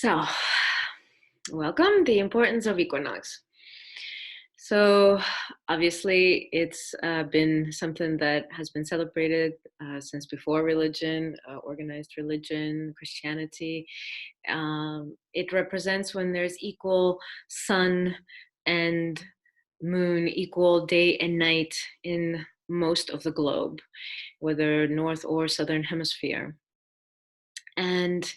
So, welcome, the importance of equinox. So, obviously, it's been something that has been celebrated since before religion, organized religion, Christianity. It represents when there's equal sun and moon, equal day and night in most of the globe, whether north or southern hemisphere. And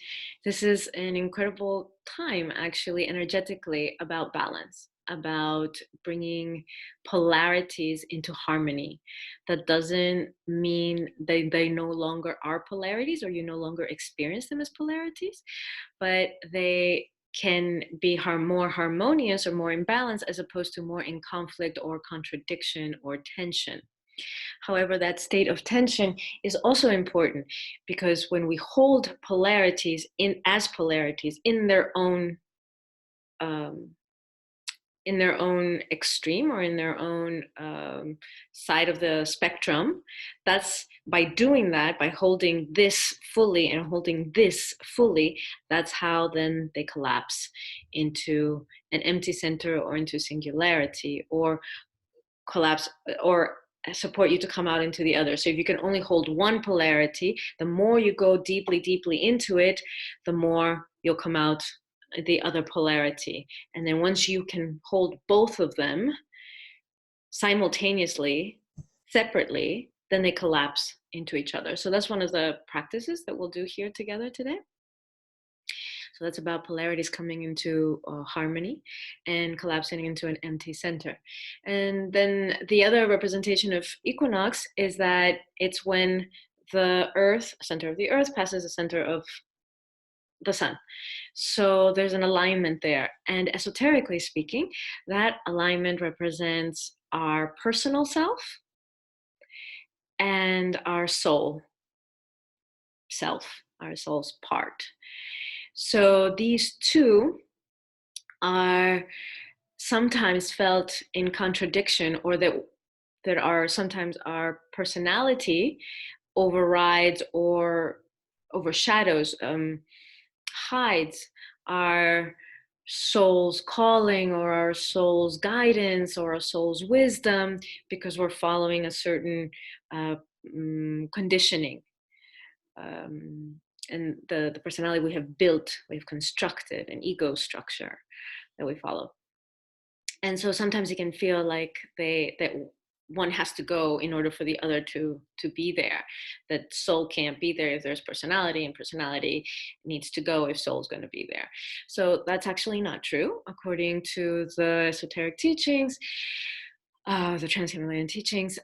this is an incredible time, actually, energetically, about balance, about bringing polarities into harmony. That doesn't mean they no longer are polarities or you no longer experience them as polarities, but they can be more harmonious or more in balance as opposed to more in conflict or contradiction or tension. However, that state of tension is also important because when we hold polarities as polarities um, in their own extreme or in their own side of the spectrum, that's by doing that, by holding this fully and holding this fully, that's how then they collapse into an empty center or into singularity, or collapse or support you to come out into the other. So if you can only hold one polarity, the more you go deeply, deeply into it, the more you'll come out the other polarity. And then once you can hold both of them simultaneously, separately, then they collapse into each other. So that's one of the practices that we'll do here together today. So that's about polarities coming into harmony and collapsing into an empty center. And then the other representation of equinox is that it's when the earth, center of the earth, passes the center of the sun. So there's an alignment there. And esoterically speaking, that alignment represents our personal self and our soul self, our soul's part. So these two are sometimes felt in contradiction, or that are sometimes our personality overrides or overshadows, hides our soul's calling or our soul's guidance or our soul's wisdom, because we're following a certain conditioning, and the personality we have built, we've constructed an ego structure that we follow. And so sometimes it can feel like that one has to go in order for the other to be there. That soul can't be there if there's personality, and personality needs to go if soul's going to be there. So that's actually not true according to the esoteric teachings, the trans-Himalayan teachings.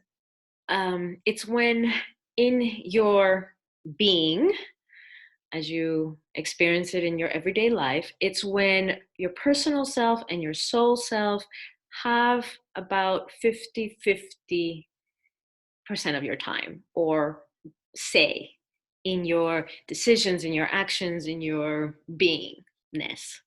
It's when in your being, as you experience it in your everyday life, it's when your personal self and your soul self have about 50-50% of your time, or say, in your decisions, in your actions, in your beingness.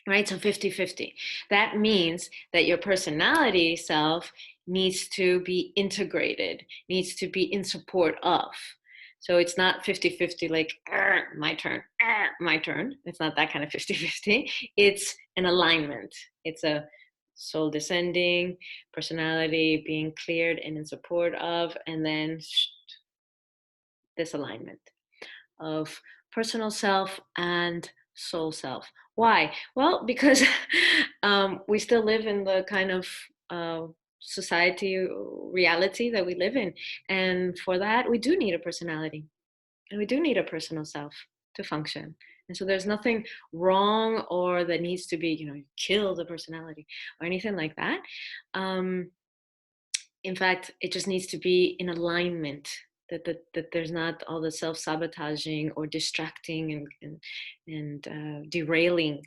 Right? So 50-50. That means that your personality self needs to be integrated, needs to be in support of. So it's not 50-50 like, my turn, my turn. It's not that kind of 50-50. It's an alignment. It's a soul descending, personality being cleared and in support of, and then this alignment of personal self and soul self. Why? Well, because we still live in the kind of society reality that we live in. And for that, we do need a personality, and we do need a personal self to function. And so there's nothing wrong or that needs to be, kill the personality or anything like that. In fact, it just needs to be in alignment, that there's not all the self-sabotaging or distracting and derailing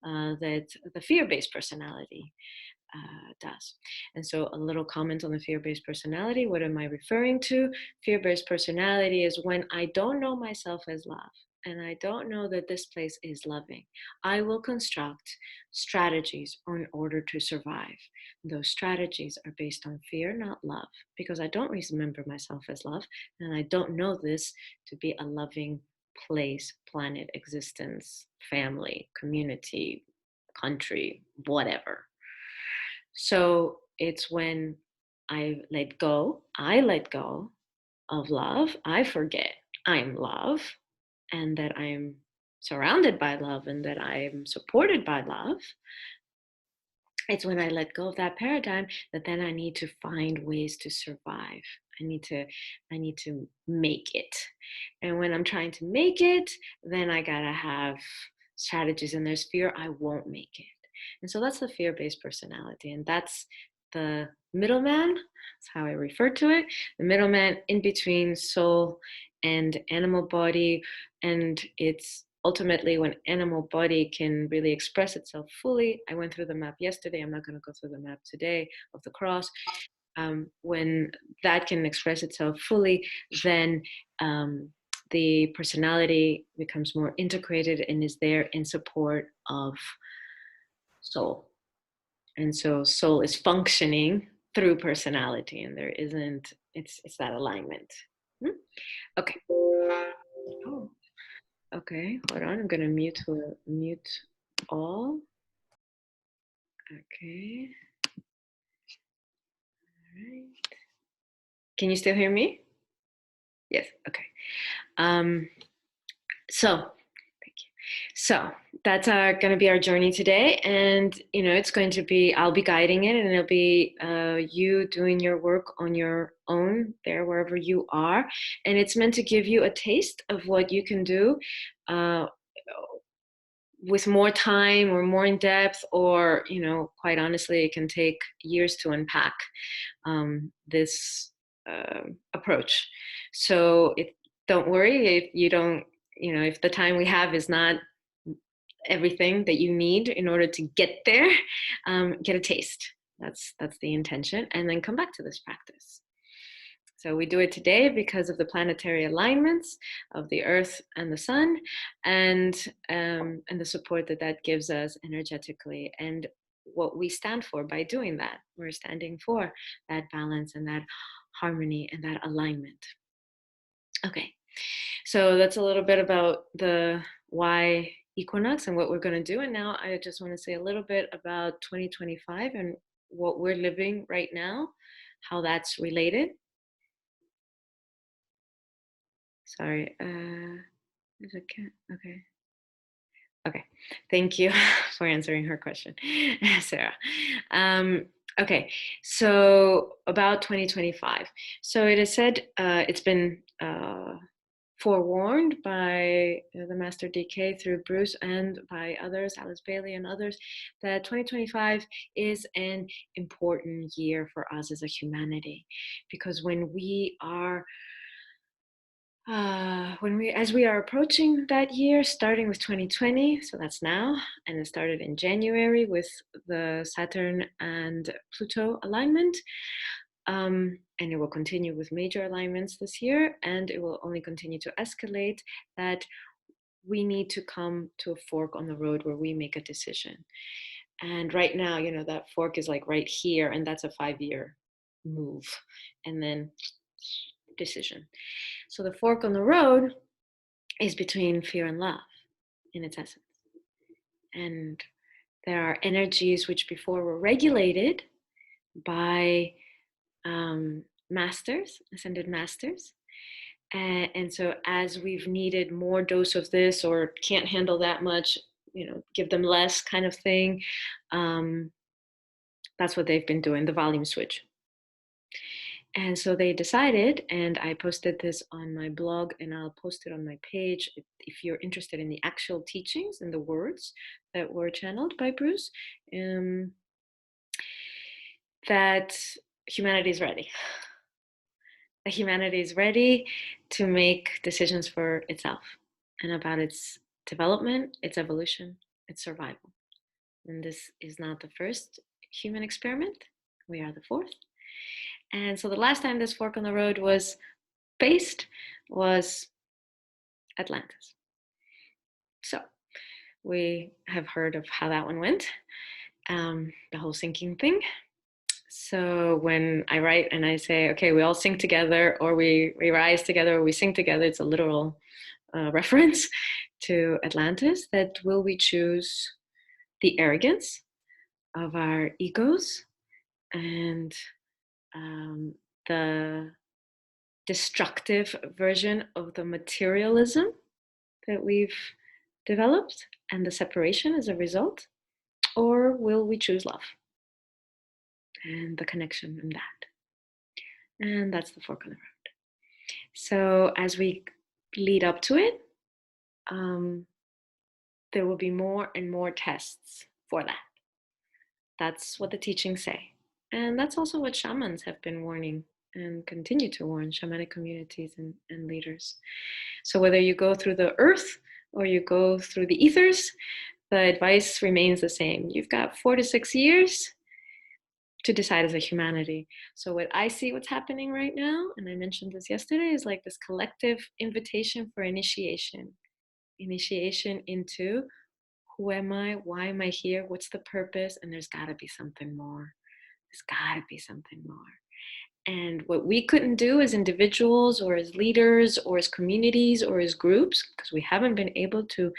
that the fear-based personality does. And so a little comment on the fear-based personality. What am I referring to? Fear-based personality is when I don't know myself as love, and I don't know that this place is loving. I will construct strategies in order to survive. Those strategies are based on fear, not love, because I don't remember myself as love, and I don't know this to be a loving place, planet, existence, family, community, country, whatever. So it's when I let go of love, I forget I'm love, and that I'm surrounded by love, and that I'm supported by love. It's when I let go of that paradigm that then I need to find ways to survive. I need to make it. And when I'm trying to make it, then I gotta have strategies, and there's fear I won't make it. And so that's the fear-based personality. And that's the middleman. That's how I refer to it. The middleman in between soul and animal body. And it's ultimately when animal body can really express itself fully. I went through the map yesterday. I'm not going to go through the map today of the cross. When that can express itself fully, then the personality becomes more integrated and is there in support of soul. And so soul is functioning through personality, and there isn't, it's that alignment. Okay. Oh, okay, hold on. I'm gonna mute all. Okay. All right. Can you still hear me? Yes. Okay. Um, so thank you. So that's going to be our journey today, and it's going to be, I'll be guiding it, and it'll be you doing your work on your own there wherever you are, and it's meant to give you a taste of what you can do with more time or more in depth, or quite honestly, it can take years to unpack this approach. So don't worry if you don't, if the time we have is not everything that you need in order to get there. Get a taste. That's the intention, and then come back to this practice. So we do it today because of the planetary alignments of the Earth and the Sun, and the support that gives us energetically, and what we stand for by doing that. We're standing for that balance and that harmony and that alignment. Okay, so that's a little bit about the why Equinox and what we're going to do. And now I just want to say a little bit about 2025 and what we're living right now, how that's related. Sorry. There's a cat. Okay. Okay. Thank you for answering her question, Sarah. Okay. So about 2025. So it is said, it's been forewarned by the Master DK through Bruce and by others, Alice Bailey and others, that 2025 is an important year for us as a humanity, because when we are as we are approaching that year, starting with 2020, so that's now, and it started in January with the Saturn and Pluto alignment, and it will continue with major alignments this year, and it will only continue to escalate, that we need to come to a fork on the road where we make a decision. And right now, that fork is like right here, and that's a 5-year move, and then decision. So the fork on the road is between fear and love in its essence. And there are energies which before were regulated by masters, ascended masters. And so as we've needed more dose of this, or can't handle that much, give them less kind of thing, that's what they've been doing, the volume switch. And so they decided, and I posted this on my blog, and I'll post it on my page if you're interested in the actual teachings and the words that were channeled by Bruce, that humanity is ready. That humanity is ready to make decisions for itself and about its development, its evolution, its survival. And this is not the first human experiment. We are the fourth. And so the last time this fork on the road was faced was Atlantis. So we have heard of how that one went, the whole sinking thing. So when I write and I say, okay, we all sink together, or we rise together, or we sink together, it's a literal reference to Atlantis, that will we choose the arrogance of our egos and the destructive version of the materialism that we've developed and the separation as a result? Or will we choose love and the connection in that? And that's the fork in the road. So as we lead up to it, there will be more and more tests for that. That's what the teachings say. And that's also what shamans have been warning and continue to warn shamanic communities and leaders. So whether you go through the earth or you go through the ethers, the advice remains the same. You've got 4 to 6 years to decide as a humanity. So what I see what's happening right now, and I mentioned this yesterday, is like this collective invitation for initiation into who am I? Why am I here? What's the purpose? And there's got to be something more. There's got to be something more. And what we couldn't do as individuals or as leaders or as communities or as groups, because we haven't been able to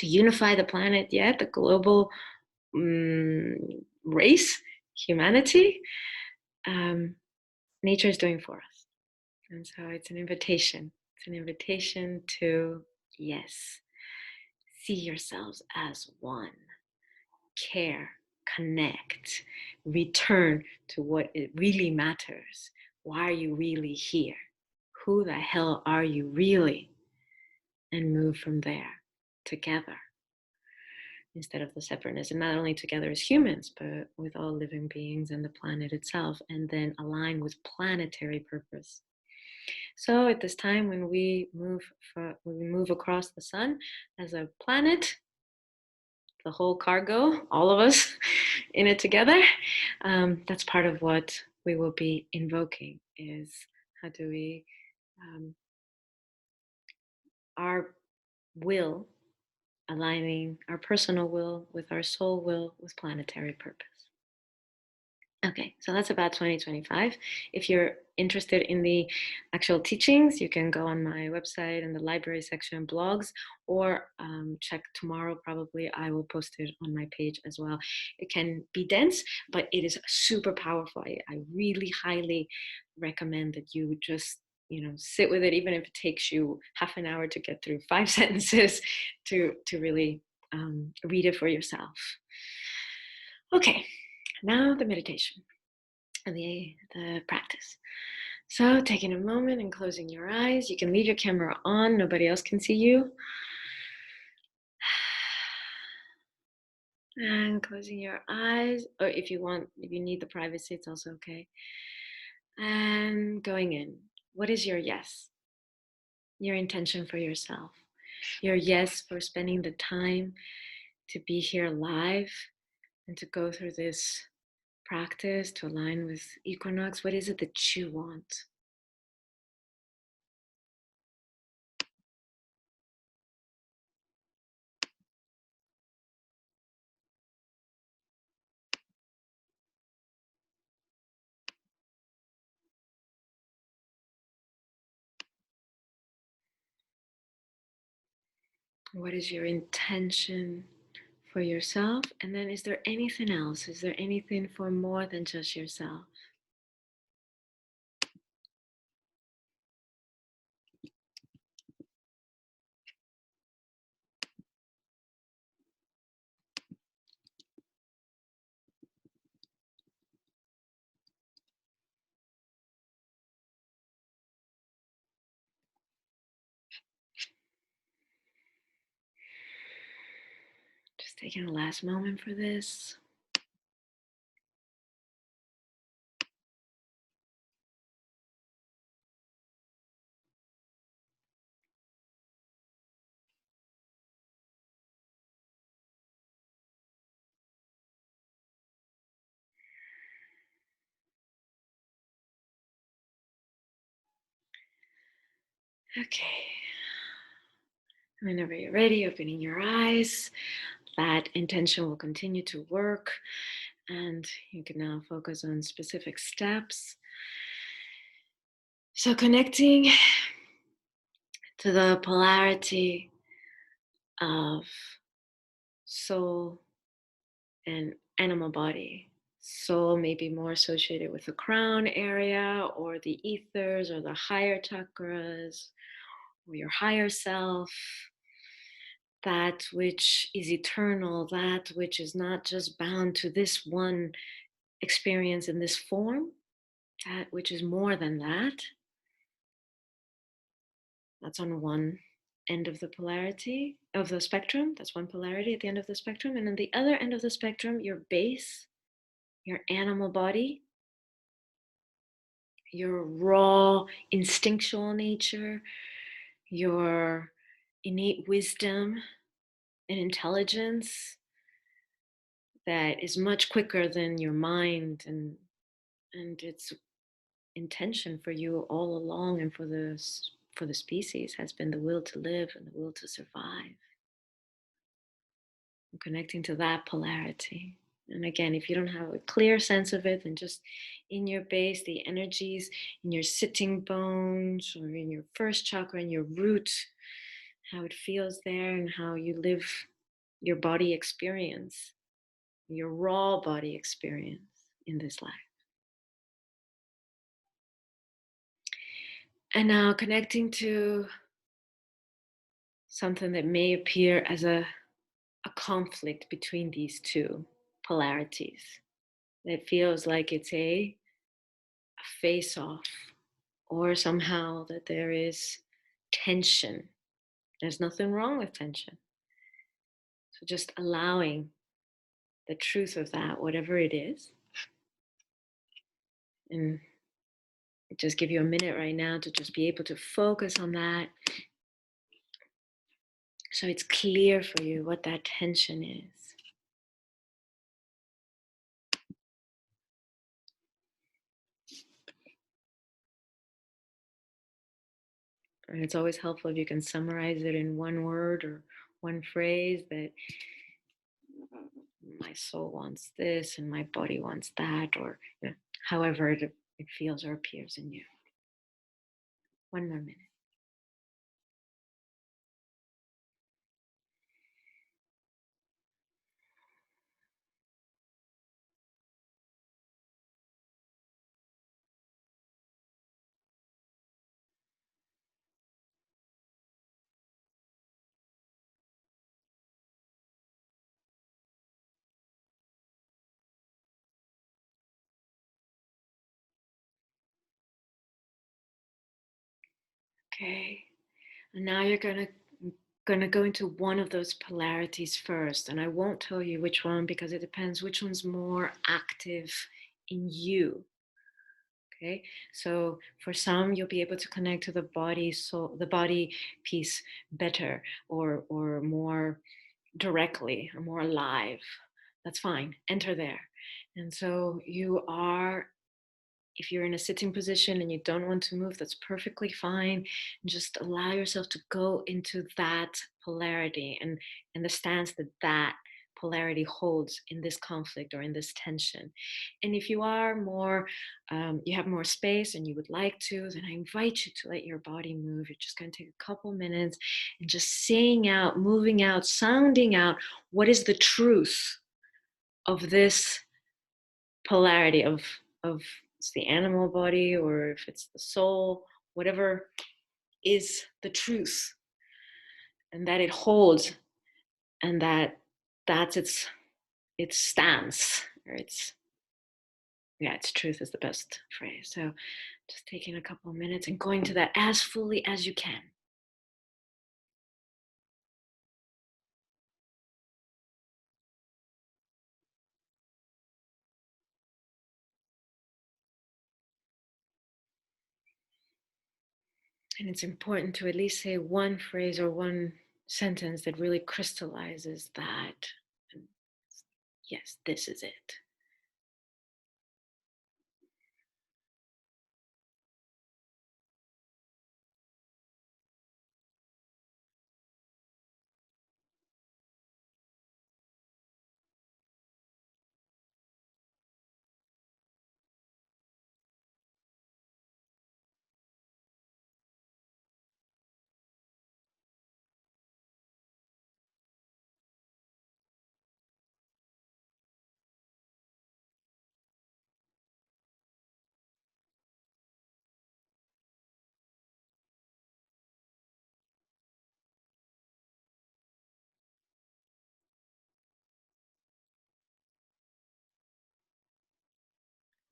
unify the planet yet, the global race, humanity, nature is doing for us. And so it's an invitation. It's an invitation to, yes, see yourselves as one, care, connect, return to what it really matters. Why are you really here? Who the hell are you really? And move from there together instead of the separateness. And not only together as humans, but with all living beings and the planet itself, and then align with planetary purpose. So at this time when we move across the sun as a planet, the whole cargo, all of us in it together, that's part of what we will be invoking, is how do we our will, aligning our personal will with our soul will with planetary purpose. Okay, so that's about 2025. If you're interested in the actual teachings, you can go on my website in the library section, blogs, or check tomorrow. Probably I will post it on my page as well. It can be dense, but it is super powerful. I really highly recommend that you just sit with it, even if it takes you half an hour to get through 5 sentences to really read it for yourself. Okay. Now the meditation and the practice. So taking a moment and closing your eyes. You can leave your camera on. Nobody else can see you. And closing your eyes. Or if you need the privacy, it's also okay. And going in. What is your yes? Your intention for yourself. Your yes for spending the time to be here live and to go through this practice to align with Equinox. What is it that you want? What is your intention for yourself? And then is there anything else? Is there anything for more than just yourself? Just taking a last moment for this. Okay. Whenever you're ready, opening your eyes. That intention will continue to work, and you can now focus on specific steps. So connecting to the polarity of soul and animal body. Soul may be more associated with the crown area or the ethers or the higher chakras or your higher self, that which is eternal, that which is not just bound to this one experience in this form, that which is more than that. That's on one end of the polarity of the spectrum. That's one polarity at the end of the spectrum. And on the other end of the spectrum, your base, your animal body, your raw instinctual nature, your innate wisdom and intelligence that is much quicker than your mind, and its intention for you all along and for the species has been the will to live and the will to survive. I'm connecting to that polarity. And again, if you don't have a clear sense of it, then just in your base, the energies in your sitting bones or in your first chakra, in your root, how it feels there and how you live your body experience, your raw body experience in this life. And now connecting to something that may appear as a conflict between these two polarities. It feels like it's a face off, or somehow that there is tension. There's nothing wrong with tension. So just allowing the truth of that, whatever it is, and just give you a minute right now to just be able to focus on that so it's clear for you what that tension is. And it's always helpful if you can summarize it in one word or one phrase, that my soul wants this and my body wants that, or however it feels or appears in you. One more minute. Okay. And now you're gonna go into one of those polarities first, and I won't tell you which one because it depends which one's more active in you. Okay, so for some you'll be able to connect to the body, so the body piece better, or more directly, or more alive. That's fine. Enter there. And so you are, if you're in a sitting position and you don't want to move, that's perfectly fine. Just allow yourself to go into that polarity and the stance that that polarity holds in this conflict or in this tension. And if you are more, you have more space and you would like to, then I invite you to let your body move. You're just going to take a couple minutes and just saying out, moving out, sounding out what is the truth of this polarity of it's the animal body or if it's the soul, whatever is the truth, and that it holds, and that's its stance, or its truth is the best phrase. So just taking a couple of minutes and going to that as fully as you can. And it's important to at least say one phrase or one sentence that really crystallizes that. Yes, this is it.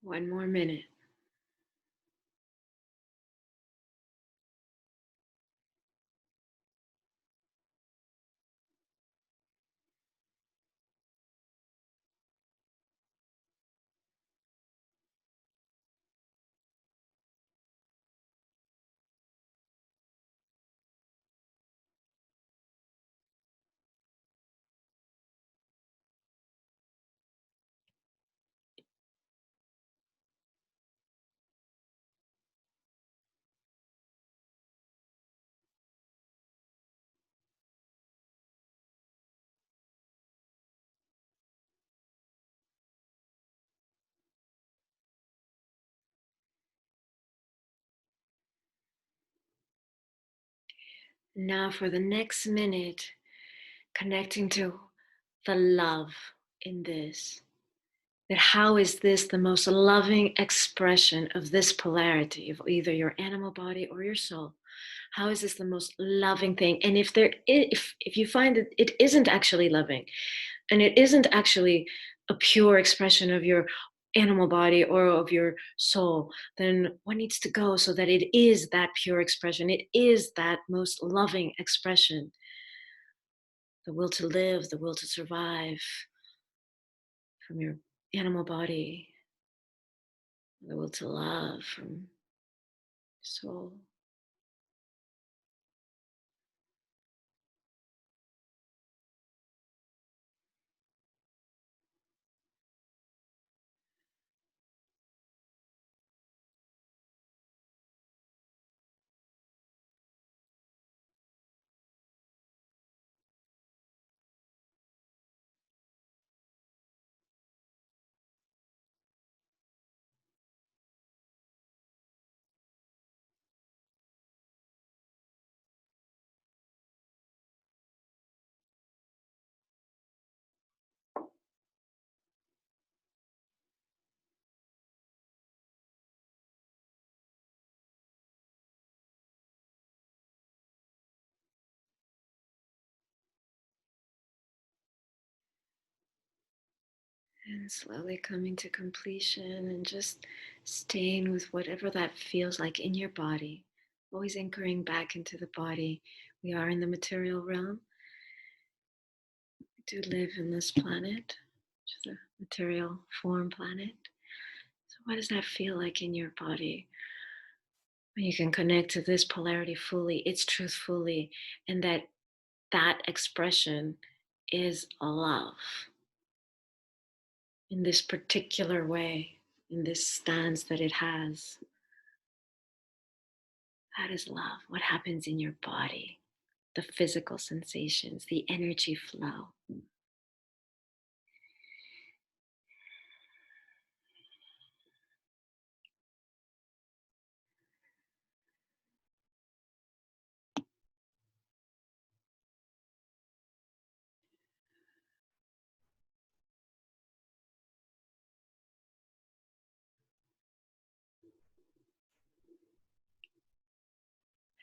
One more minute. Now, for the next minute, connecting to the love in this. That how is this the most loving expression of this polarity of either your animal body or your soul? How is this the most loving thing? And if you find that it isn't actually loving, and it isn't actually a pure expression of your animal body or of your soul, then what needs to go so that it is that pure expression? It is that most loving expression, the will to live, the will to survive from your animal body, the will to love from soul. And slowly coming to completion and just staying with whatever that feels like in your body. Always anchoring back into the body. We are in the material realm. We do live in this planet, which is a material form planet. So, what does that feel like in your body when you can connect to this polarity fully, its truth fully, and that expression is love in this particular way, in this stance that it has? That is love. What happens in your body, the physical sensations, the energy flow.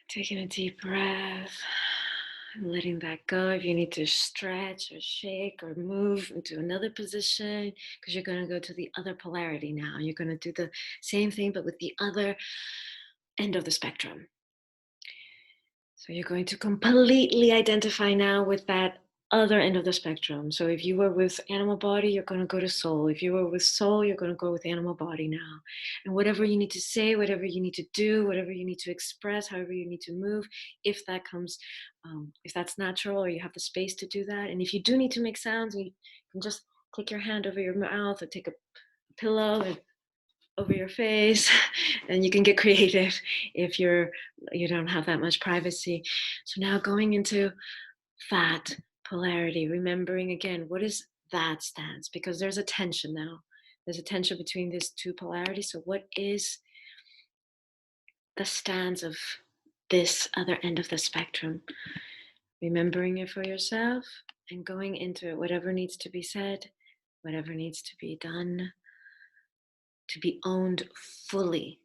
Taking a deep breath and letting that go. If you need to stretch or shake or move into another position, because you're going to go to the other polarity now. You're going to do the same thing, but with the other end of the spectrum. So you're going to completely identify now with that other end of the spectrum. So if you were with animal body, you're going to go to soul. If you were with soul, you're going to go with animal body now. And whatever you need to say, whatever you need to do, whatever you need to express, however you need to move, if that comes, if that's natural or you have the space to do that. And if you do need to make sounds, you can just take your hand over your mouth or take a pillow and over your face and you can get creative if you don't have that much privacy. So now going into that polarity, remembering again, what is that stance? Because there's a tension now. There's a tension between these two polarities. So what is the stance of this other end of the spectrum? Remembering it for yourself and going into it, whatever needs to be said, whatever needs to be done, to be owned fully.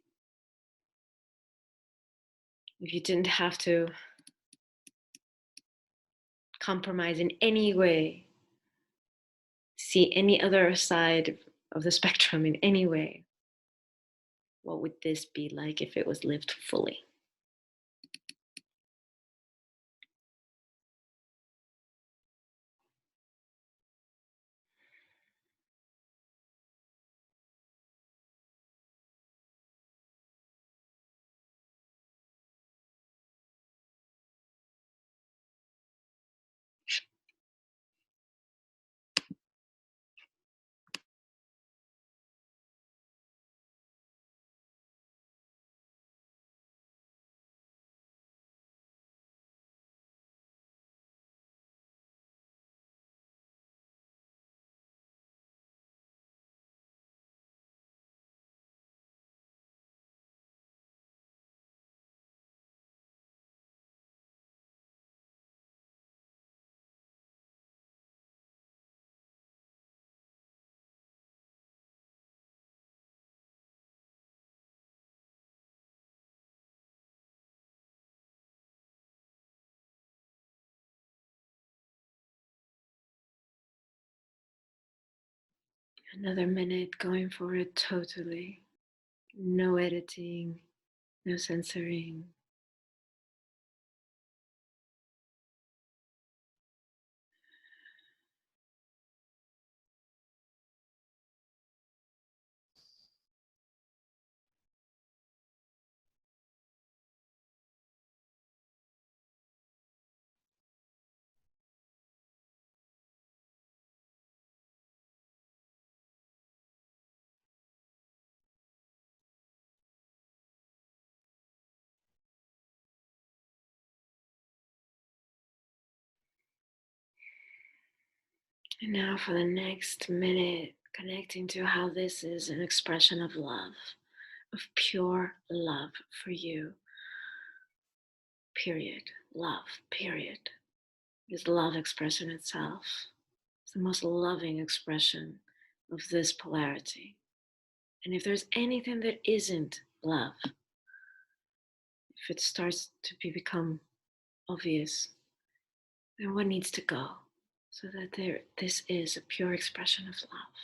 If you didn't have to compromise in any way, see any other side of the spectrum in any way, What would this be like if it was lived fully? Another minute going for it totally. No editing, no censoring. And now for the next minute, connecting to how this is an expression of love, of pure love for you. Period. Love, period. Is love expression itself. It's the most loving expression of this polarity. And if there's anything that isn't love, if it starts to become obvious, then what needs to go so that this is a pure expression of love?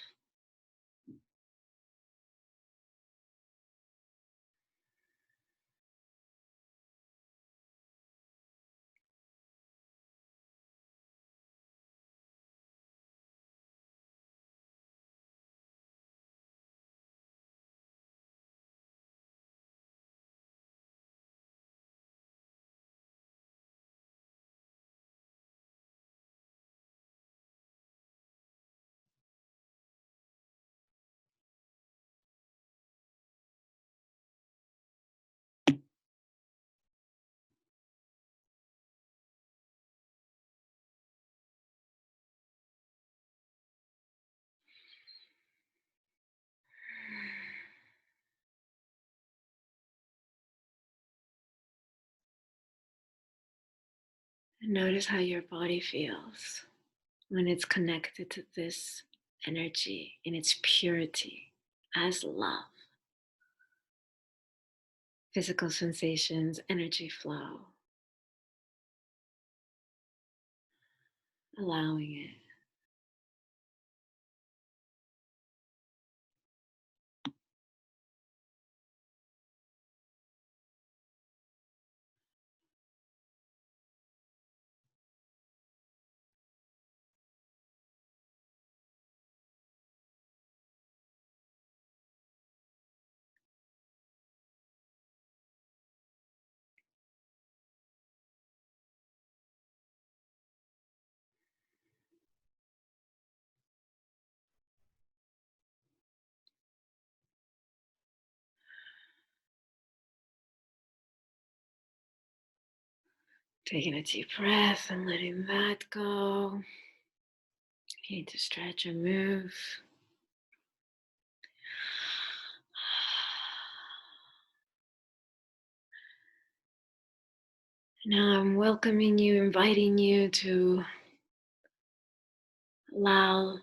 And notice how your body feels when it's connected to this energy in its purity as love. Physical sensations, energy flow, allowing it. Taking a deep breath and letting that go. You need to stretch and move. Now I'm welcoming you, inviting you to allow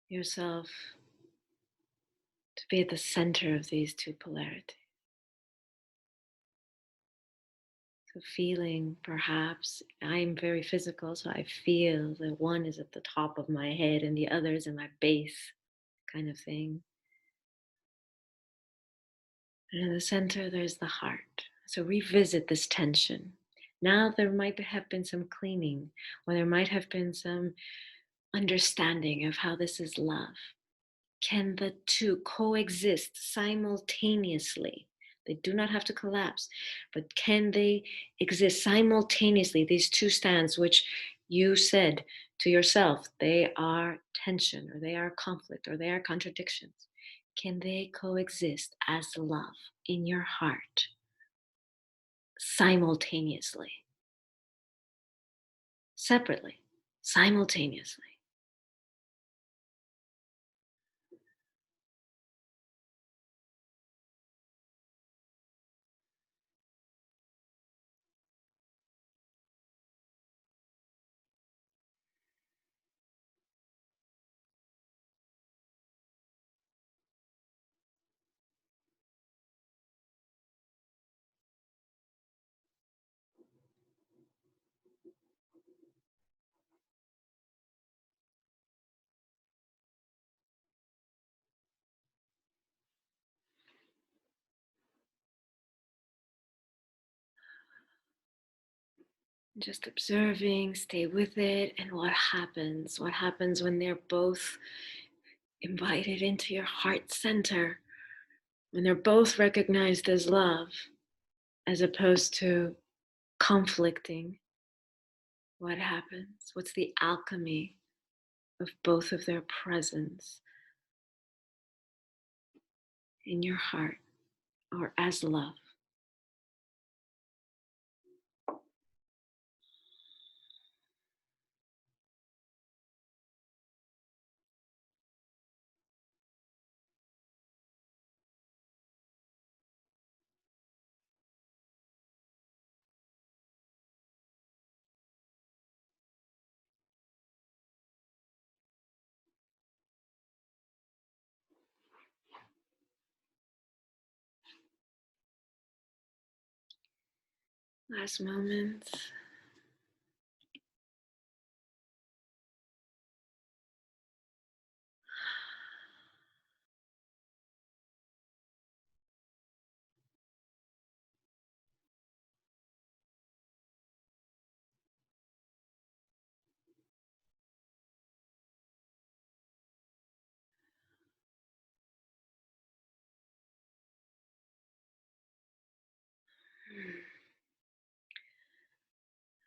yourself to be at the center of these two polarities. So, feeling perhaps, I'm very physical, so I feel that one is at the top of my head and the other is in my base, kind of thing. And in the center, there's the heart. So revisit this tension. Now there might have been some cleaning, or there might have been some understanding of how this is love. Can the two coexist simultaneously? They do not have to collapse, but can they exist simultaneously? These two stands, which you said to yourself, they are tension, or they are conflict, or they are contradictions. Can they coexist as love in your heart simultaneously, separately, simultaneously? Just observing, stay with it, and what happens? What happens when they're both invited into your heart center, when they're both recognized as love, as opposed to conflicting? What happens? What's the alchemy of both of their presence in your heart or as love? Last moments.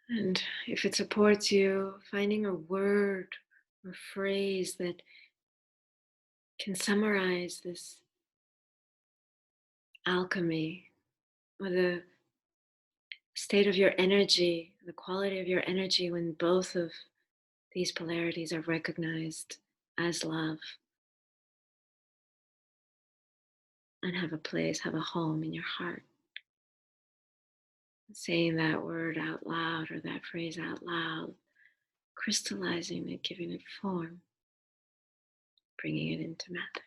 And if it supports you, finding a word or phrase that can summarize this alchemy, or the state of your energy, the quality of your energy when both of these polarities are recognized as love and have a place, have a home in your heart. Saying that word out loud or that phrase out loud, crystallizing it, giving it form, bringing it into matter.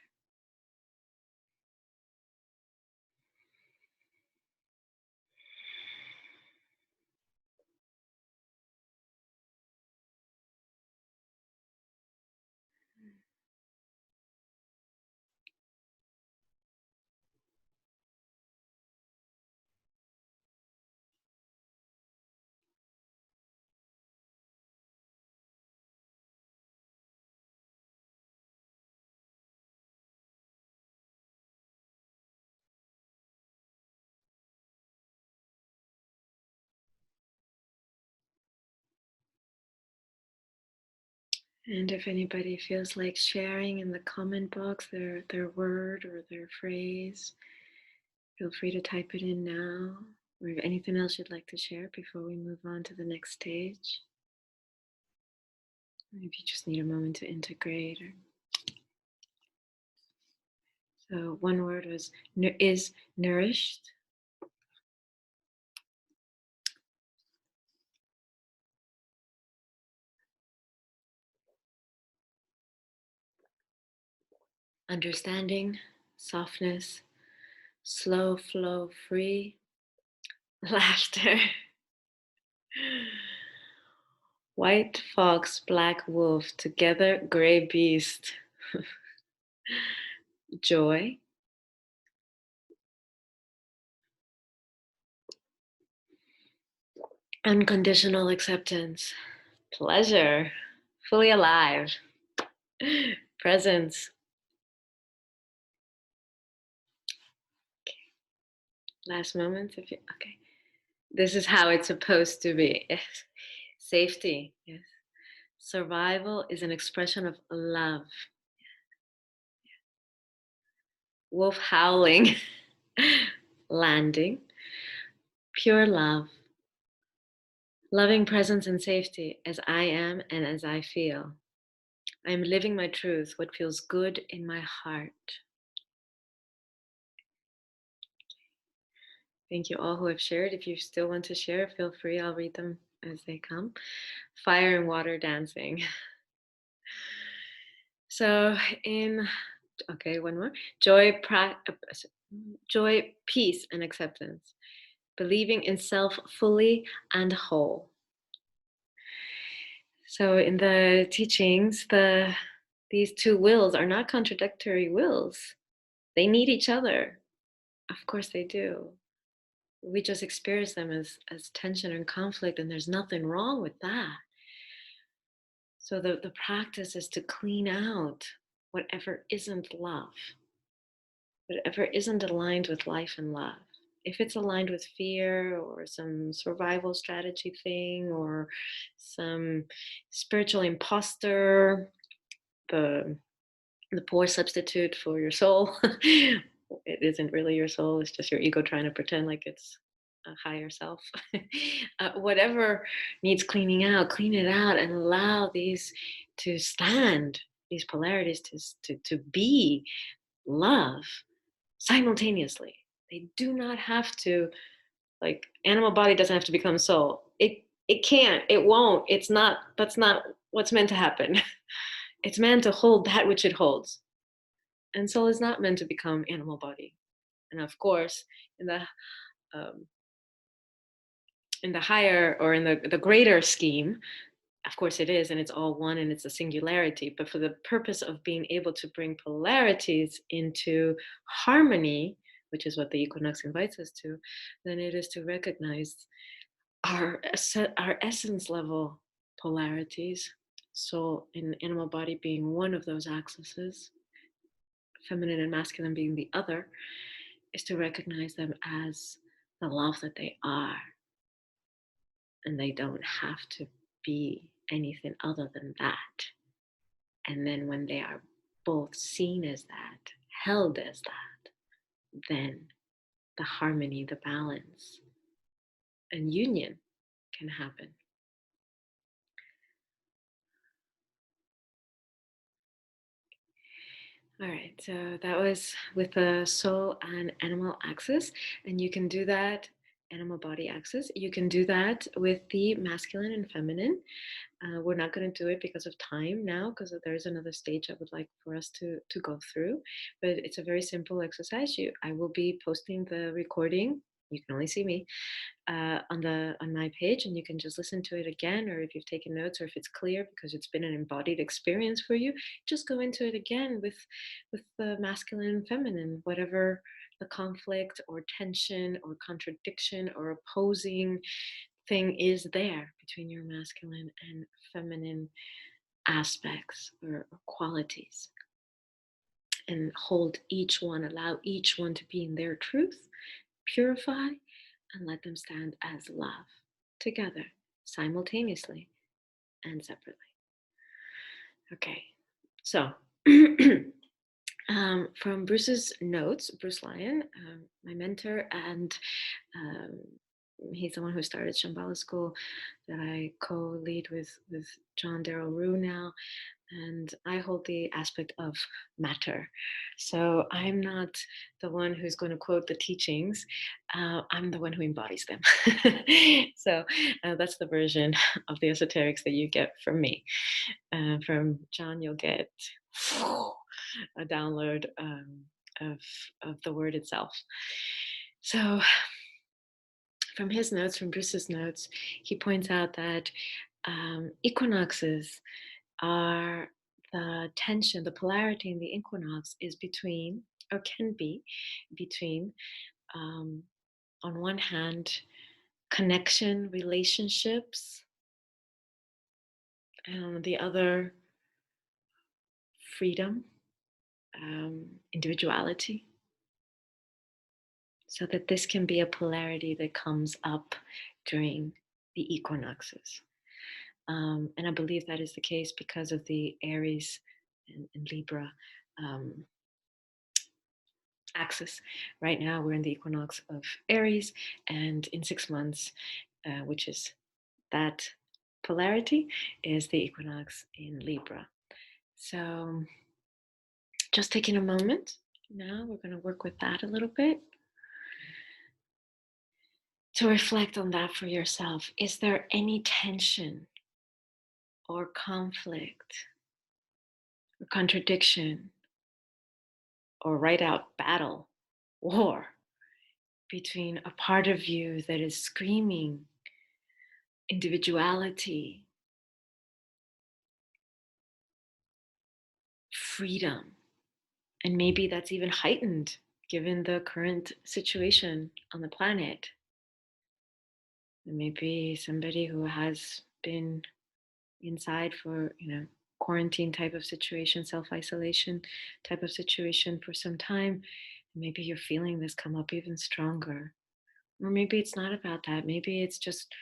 And if anybody feels like sharing in the comment box their word or their phrase, feel free to type it in now. Or anything else you'd like to share before we move on to the next stage. Maybe you just need a moment to integrate. So one word was is nourished. Understanding, softness, slow flow, free, laughter. White fox, black wolf, together gray beast. Joy, Unconditional acceptance, pleasure, fully alive, presence. Last moments, if you okay. This is how it's supposed to be. Yes. Safety. Yes. Survival is an expression of love. Wolf howling. Landing. Pure love. Loving presence and safety as I am and as I feel. I am living my truth, what feels good in my heart. Thank you all who have shared. If you still want to share, feel free. I'll read them as they come. Fire and water dancing. So one more. Joy, peace, and acceptance. Believing in self fully and whole. So in the teachings, these two wills are not contradictory wills. They need each other. Of course they do. We just experience them as tension and conflict, and there's nothing wrong with that. So the practice is to clean out whatever isn't love, whatever isn't aligned with life and love. If it's aligned with fear or some survival strategy thing or some spiritual imposter, the poor substitute for your soul, it isn't really your soul, it's just your ego trying to pretend like it's a higher self. Whatever needs cleaning out, clean it out and allow these to stand, these polarities to be love simultaneously. They do not have to, like, animal body doesn't have to become soul. It can't, it won't, it's not, that's not what's meant to happen. It's meant to hold that which it holds. And soul is not meant to become animal body. And of course, um, in the higher or in the greater scheme, of course it is, and it's all one and it's a singularity. But for the purpose of being able to bring polarities into harmony, which is what the equinox invites us to, then it is to recognize our essence level polarities. So in animal body being one of those axes, feminine and masculine being the other, is to recognize them as the love that they are. And they don't have to be anything other than that. And then when they are both seen as that, held as that, then the harmony, the balance, and union can happen. All right, so that was with the soul and animal axis, and you can do that, animal body axis. You can do that with the masculine and feminine. We're not going to do it because of time now, because there's another stage I would like for us to go through. But it's a very simple exercise. I will be posting the recording. You can only see me on my page, and you can just listen to it again, or if you've taken notes, or if it's clear because it's been an embodied experience for you, just go into it again with the masculine and feminine, whatever the conflict or tension or contradiction or opposing thing is there between your masculine and feminine aspects or qualities. And hold each one, allow each one to be in their truth, purify, and let them stand as love together, simultaneously and separately. Okay, so from Bruce's notes, Bruce Lyon, my mentor, and um, he's the one who started Shambhala School that I co-lead with John Darrell Rue now. And I hold the aspect of matter. So I'm not the one who's going to quote the teachings. I'm the one who embodies them. So that's the version of the esoterics that you get from me. From John, you'll get a download of the word itself. So from his notes, from Bruce's notes, he points out that equinoxes are the tension, the polarity in the equinox is between, or can be between, on one hand, connection, relationships, and the other, freedom, individuality, so that this can be a polarity that comes up during the equinoxes. And I believe that is the case because of the Aries and Libra um, axis. Right now, we're in the equinox of Aries, and in 6 months, which is that polarity, is the equinox in Libra. So, just taking a moment now, we're going to work with that a little bit to reflect on that for yourself. Is there any tension or conflict or contradiction or right out battle, war between a part of you that is screaming individuality, freedom, and maybe that's even heightened given the current situation on the planet? And maybe somebody who has been inside for, quarantine type of situation, self-isolation type of situation for some time, maybe you're feeling this come up even stronger. Or maybe it's not about that. Maybe it's just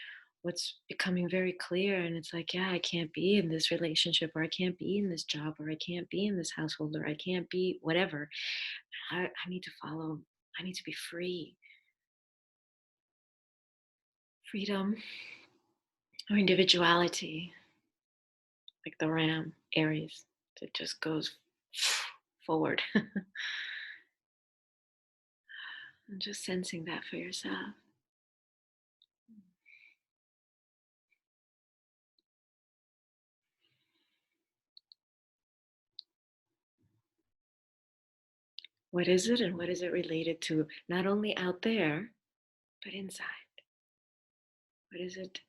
what's becoming very clear. And it's like, yeah, I can't be in this relationship, or I can't be in this job, or I can't be in this household, or I can't be whatever. I need to follow, I need to be free. Freedom or individuality, like the ram, Aries, that just goes forward. And just sensing that for yourself. What is it, and what is it related to? Not only out there, but inside. What is it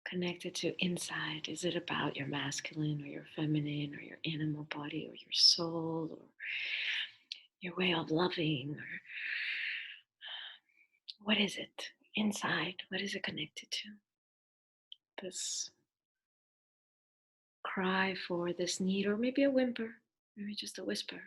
connected to inside? Is it about your masculine or your feminine or your animal body or your soul or your way of loving? Or what is it inside? What is it connected to? This cry for this need, or maybe a whimper, maybe just a whisper.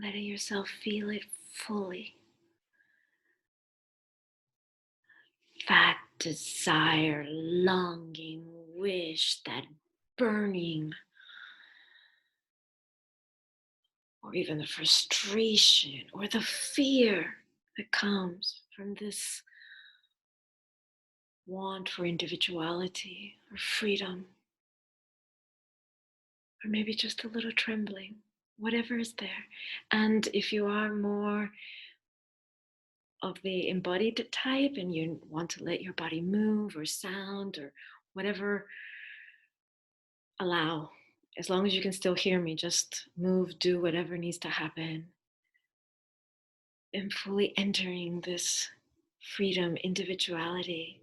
Letting yourself feel it fully. That desire, longing, wish, that burning, or even the frustration or the fear that comes from this want for individuality or freedom, or maybe just a little trembling, whatever is there. And if you are more of the embodied type and you want to let your body move or sound or whatever, allow. As long as you can still hear me, just move, do whatever needs to happen. And fully entering this freedom, individuality.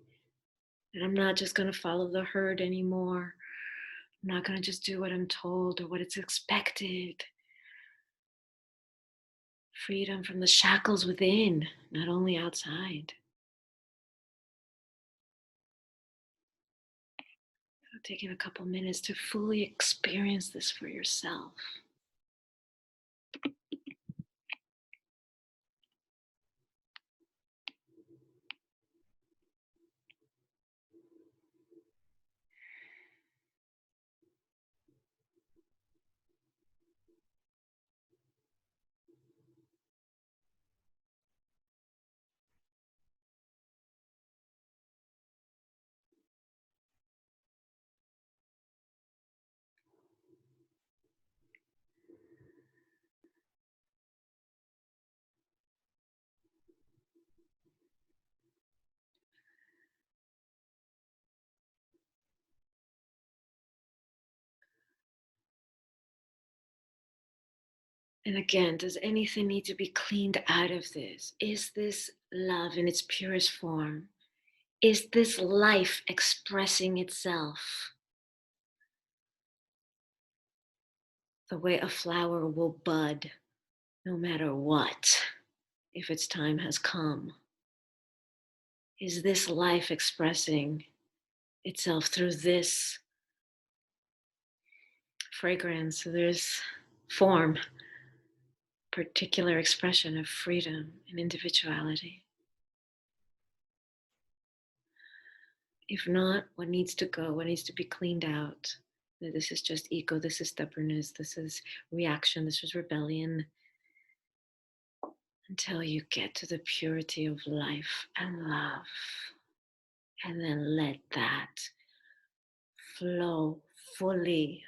And I'm not just going to follow the herd anymore. I'm not going to just do what I'm told or what it's expected. Freedom from the shackles within, not only outside. So taking a couple minutes to fully experience this for yourself. And again, does anything need to be cleaned out of this? Is this love in its purest form? Is this life expressing itself the way a flower will bud no matter what, if its time has come? Is this life expressing itself through this fragrance, through this form, particular expression of freedom and individuality? If not, what needs to go? What needs to be cleaned out? This is just ego, this is stubbornness, this is reaction, this is rebellion, until you get to the purity of life and love. And then let that flow fully.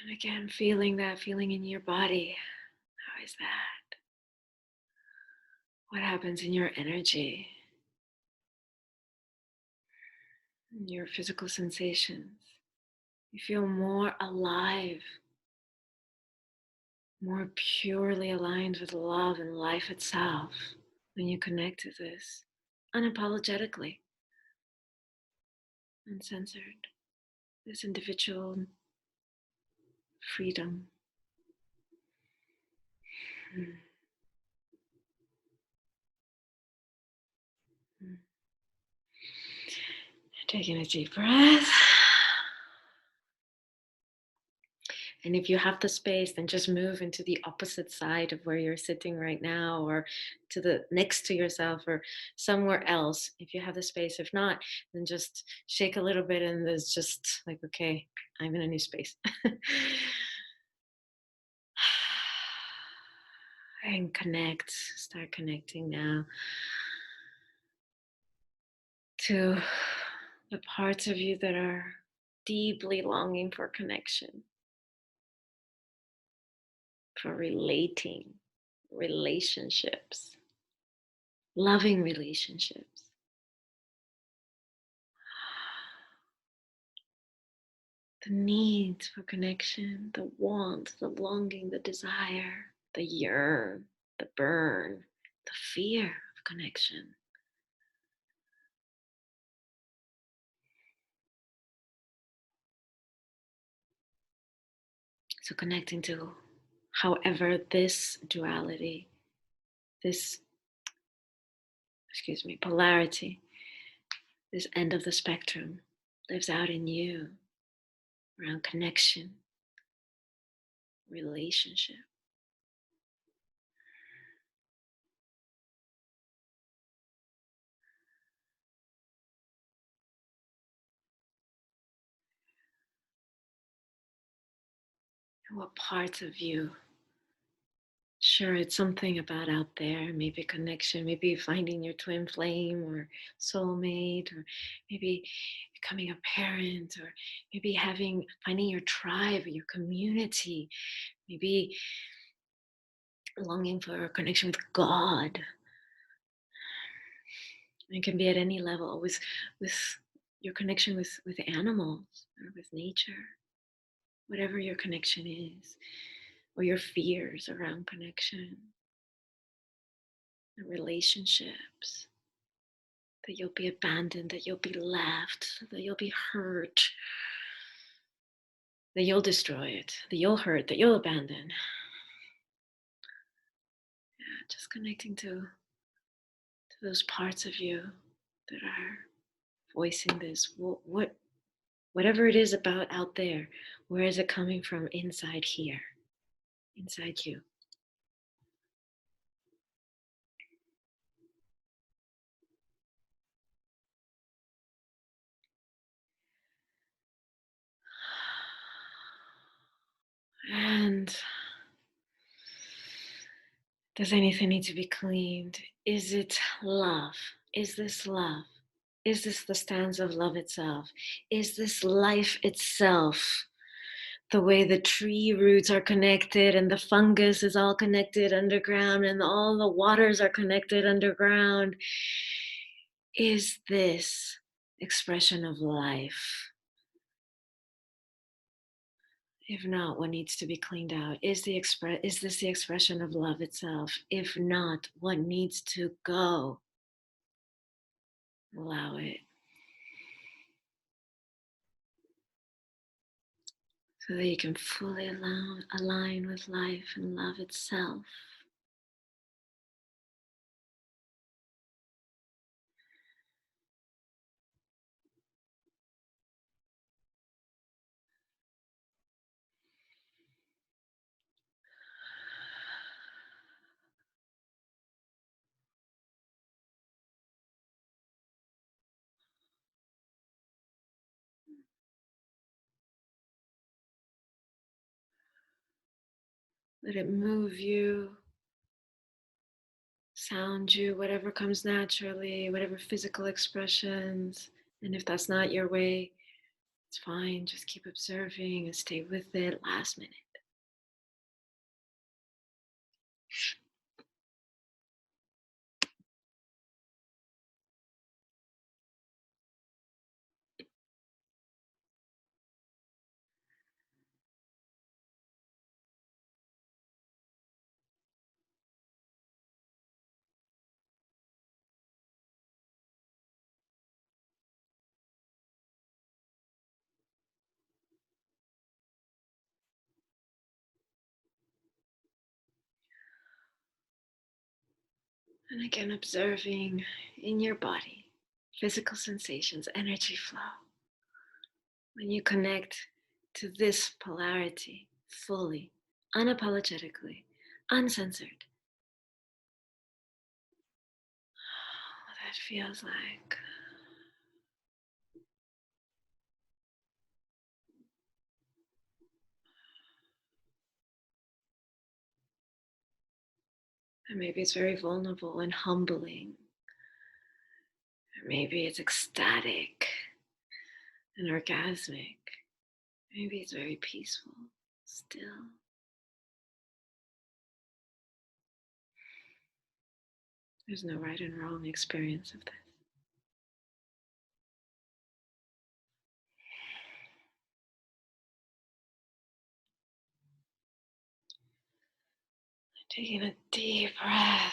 And again, feeling that feeling in your body. How is that? What happens in your energy, in your physical sensations? You feel more alive, more purely aligned with love and life itself when you connect to this unapologetically, uncensored, this individual freedom. Mm. Mm. Taking a deep breath. And if you have the space, then just move into the opposite side of where you're sitting right now, or to the next to yourself, or somewhere else if you have the space. If not, then just shake a little bit and there's just like, okay, I'm in a new space. And connect, start connecting now to the parts of you that are deeply longing for connection, for relating, relationships, loving relationships. The need for connection, the want, the longing, the desire, the yearn, the burn, the fear of connection. So connecting to however this duality, this, polarity, this end of the spectrum lives out in you around connection, relationship. And what parts of you? Sure, it's something about out there, maybe connection, maybe finding your twin flame or soulmate, or maybe becoming a parent, or maybe finding your tribe or your community, maybe longing for a connection with God. It can be at any level, with your connection with animals or with nature, whatever your connection is, or your fears around connection, and relationships. That you'll be abandoned, that you'll be left, that you'll be hurt, that you'll destroy it, that you'll hurt, that you'll abandon. Yeah, just connecting to those parts of you that are voicing this? Whatever it is about out there, where is it coming from inside here, inside you? And does anything need to be cleaned? Is it love? Is this love? Is this the stanza of love itself? Is this life itself? The way the tree roots are connected and the fungus is all connected underground and all the waters are connected underground. Is this expression of life? If not, what needs to be cleaned out? Is this the expression of love itself? If not, what needs to go? Allow it. So that you can fully align with life and love itself. Let it move you, sound you, whatever comes naturally, whatever physical expressions. And if that's not your way, it's fine. Just keep observing and stay with it. Last minute. And again, observing in your body physical sensations, energy flow. When you connect to this polarity fully, unapologetically, uncensored, what that feels like. And maybe it's very vulnerable and humbling. Or maybe it's ecstatic and orgasmic. Maybe it's very peaceful still. There's no right and wrong experience of this. Taking a deep breath,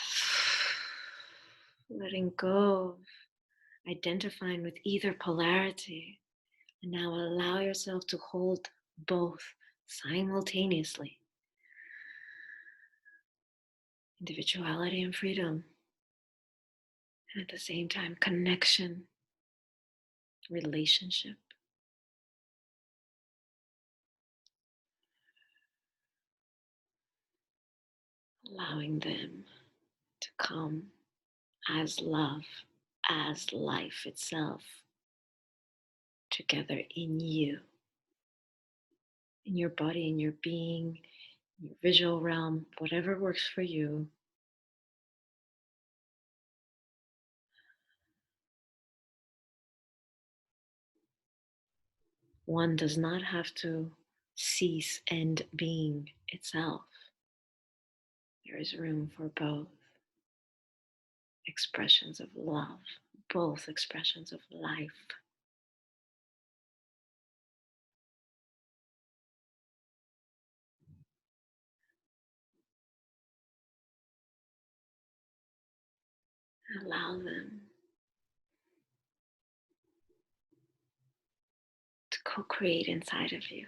letting go of identifying with either polarity. And now allow yourself to hold both simultaneously. Individuality and freedom. And at the same time, connection, relationship. Allowing them to come as love, as life itself, together in you, in your body, in your being, in your visual realm, whatever works for you. One does not have to cease and being itself. There is room for both expressions of love, both expressions of life. Allow them to co-create inside of you.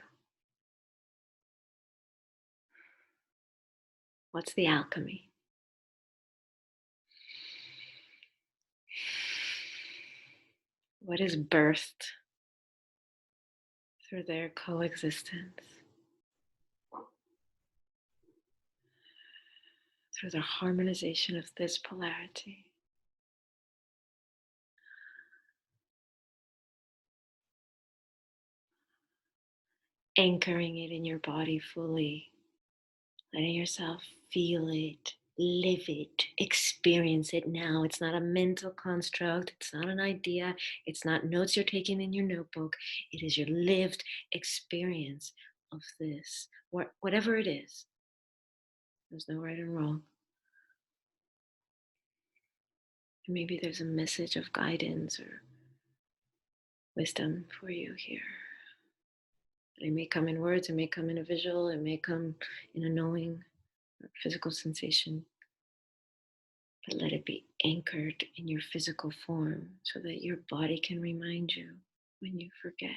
What's the alchemy? what is birthed through their coexistence, through the harmonization of this polarity. Anchoring it in your body fully, letting yourself feel it, live it, experience it now. It's not a mental construct, it's not an idea, it's not notes you're taking in your notebook. It is your lived experience of this, whatever it is. There's no right and wrong. And maybe there's a message of guidance or wisdom for you here. It may come in words, it may come in a visual, it may come in a knowing or physical sensation. But let it be anchored in your physical form so that your body can remind you when you forget.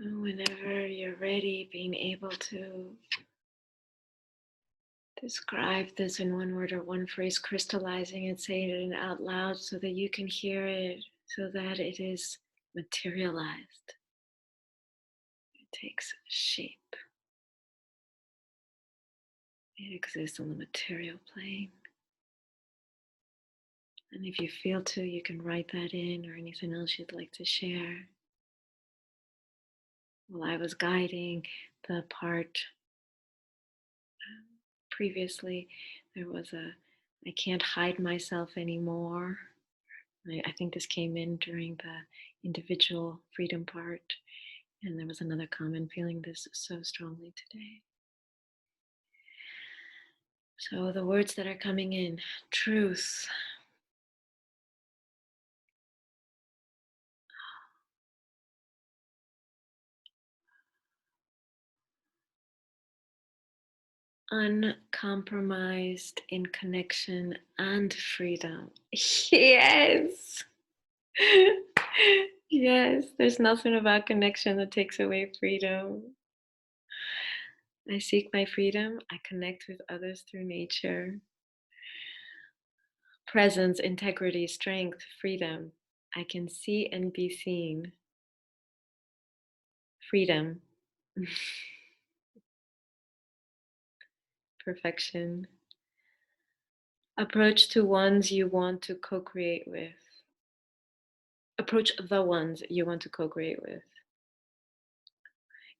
Whenever you're ready, being able to describe this in one word or one phrase, crystallizing it, saying it out loud so that you can hear it, so that it is materialized. It takes shape. It exists on the material plane. And if you feel to, you can write that in or anything else you'd like to share. While I was guiding the part previously, there was I can't hide myself anymore. I think this came in during the individual freedom part. And there was another comment feeling this so strongly today. So the words that are coming in: truth, uncompromised in connection and freedom. Yes. Yes, there's nothing about connection that takes away freedom. I seek my freedom. I connect with others through nature. Presence, integrity, strength, freedom. I can see and be seen. Freedom. Perfection. Approach to ones you want to co create with. Approach the ones you want to co create with.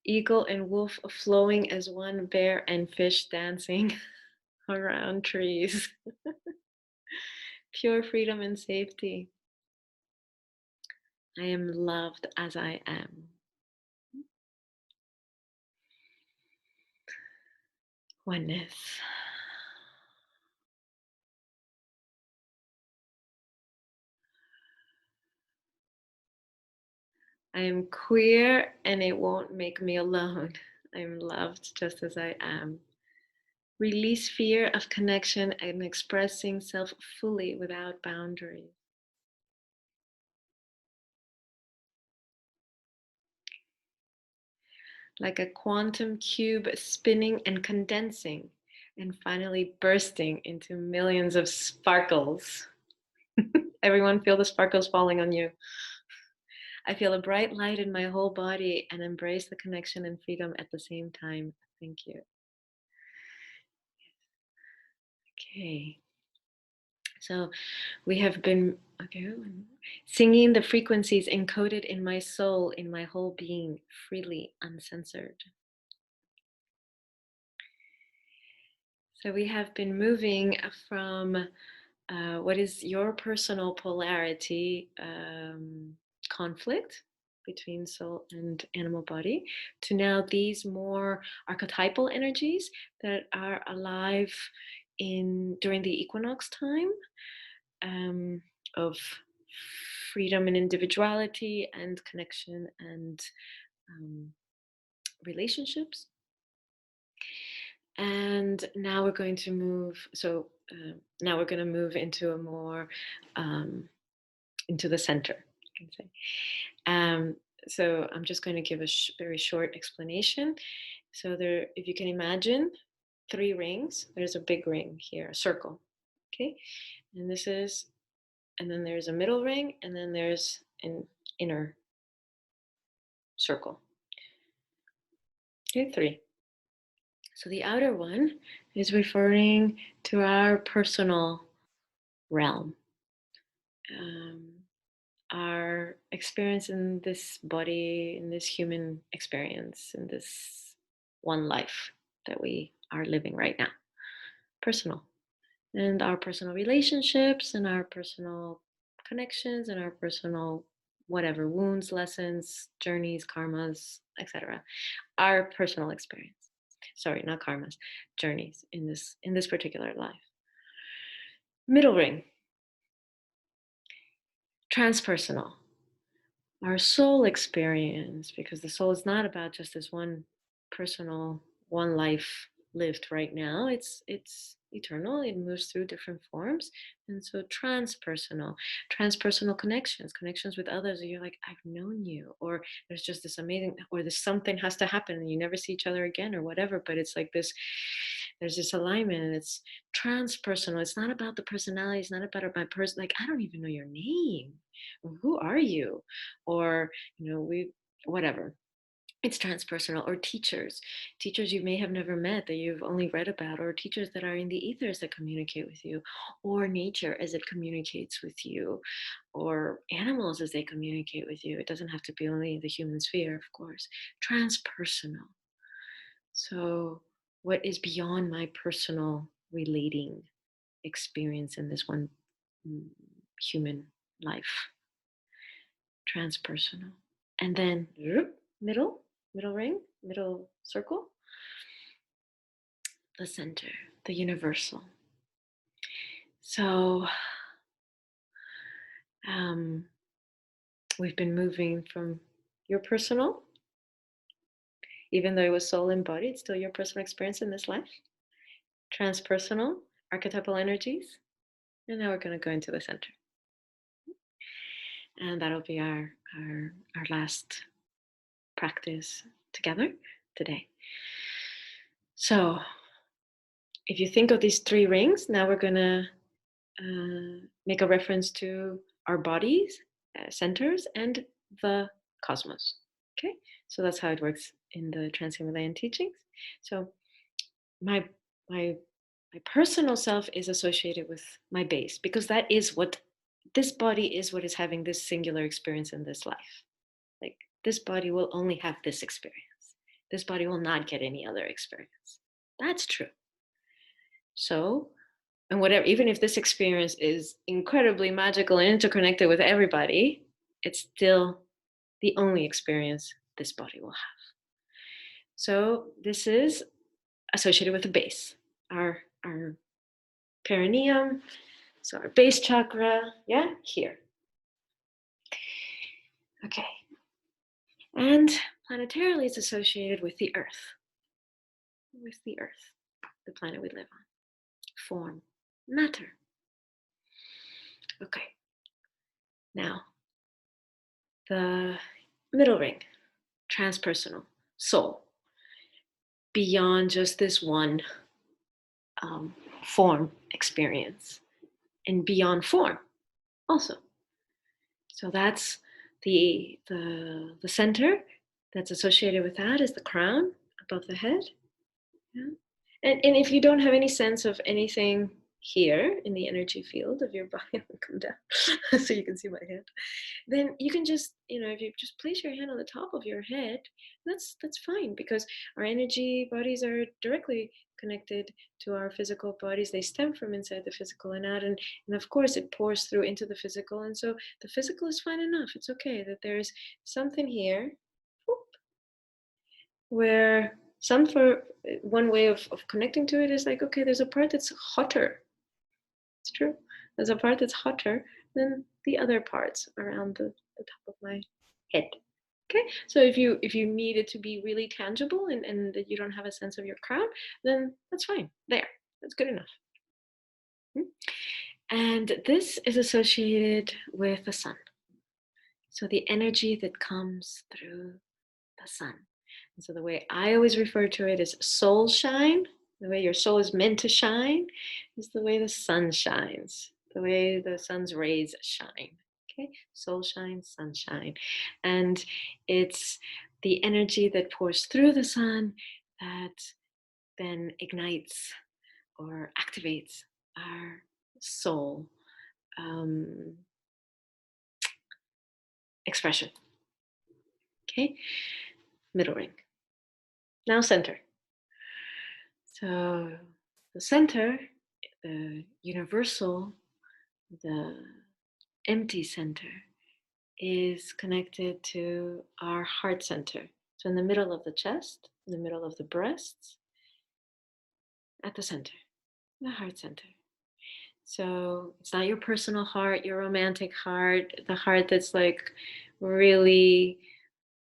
Eagle and wolf flowing as one, bear and fish dancing around trees. Pure freedom and safety. I am loved as I am. Oneness. I am queer and it won't make me alone. I am loved just as I am. Release fear of connection and expressing self fully without boundaries. Like a quantum cube spinning and condensing and finally bursting into millions of sparkles. Everyone feel the sparkles falling on you. I feel a bright light in my whole body and embrace the connection and freedom at the same time. Thank you. Okay. So we have been singing the frequencies encoded in my soul, in my whole being, freely, uncensored. So we have been moving from what is your personal polarity, conflict, between soul and animal body, to now these more archetypal energies that are alive during the equinox time, of freedom and individuality and connection and relationships. And now we're going to move. Now we're going to move into a more into the center, you can say. So I'm just going to give a very short explanation. So there, if you can imagine 3 rings, there's a big ring here, a circle, okay? And then there's a middle ring, and then there's an inner circle. Okay, 3. So the outer one is referring to our personal realm, our experience in this body, in this human experience, in this one life that we are living right now. Personal. And our personal relationships and our personal connections and our personal whatever wounds, lessons, journeys, karmas, etc. Our personal experience. Sorry, not karmas, journeys in this particular life. Middle ring. Transpersonal. Our soul experience, because the soul is not about just this one personal, one life lived right now. It's eternal. It moves through different forms. And so transpersonal connections with others. You're like, I've known you, or there's just this amazing, or this something has to happen and you never see each other again or whatever. But it's like this, there's this alignment, and it's transpersonal. It's not about the personality. It's not about my person. Like, I don't even know your name. Or who are you? Or, whatever. It's transpersonal. Or teachers you may have never met, that you've only read about, or teachers that are in the ethers that communicate with you, or nature as it communicates with you, or animals as they communicate with you. It doesn't have to be only the human sphere, of course. Transpersonal. So what is beyond my personal relating experience in this one human life? Transpersonal. And then middle ring, middle circle, the center, the universal. So we've been moving from your personal, even though it was soul and body, it's still your personal experience in this life. Transpersonal, archetypal energies. And now we're going to go into the center. And that'll be our last practice together today. So if you think of these 3 rings, now we're going to make a reference to our bodies, centers, and the cosmos. Okay, so that's how it works in the Trans-Himalayan teachings. So my personal self is associated with my base, because that is what this body is, what is having this singular experience in this life. Like, this body will only have this experience. This body will not get any other experience. That's true. So, and whatever, even if this experience is incredibly magical and interconnected with everybody, it's still the only experience this body will have. So this is associated with the base, our perineum, so our base chakra, yeah, here. Okay. And planetarily, it's associated with the earth, the planet we live on. Form, matter. Okay. Now, the middle ring, transpersonal, soul, beyond just this one form experience, and beyond form also. So that's the center that's associated with that is the crown above the head. Yeah. And if you don't have any sense of anything here in the energy field of your body. I'll come down so you can see my hand. Then you can just, if you just place your hand on the top of your head, that's fine, because our energy bodies are directly connected to our physical bodies. They stem from inside the physical and out, and of course it pours through into the physical. And so the physical is fine enough. It's okay that there's something here, whoop, where some for one way of connecting to it is like, okay, there's a part that's hotter. It's true. There's a part that's hotter than the other parts around the top of my head. Okay, so if you need it to be really tangible and that you don't have a sense of your crown, then that's fine. There, that's good enough. And this is associated with the sun. So the energy that comes through the sun. And so the way I always refer to it is soul shine. The way your soul is meant to shine is the way the sun shines, the way the sun's rays shine. Okay, soul shine, sunshine. And it's the energy that pours through the sun that then ignites or activates our soul expression. Okay, middle ring. Now center. So the center, the universal, the empty center, is connected to our heart center. So in the middle of the chest, in the middle of the breasts, at the center, the heart center. So it's not your personal heart, your romantic heart, the heart that's like really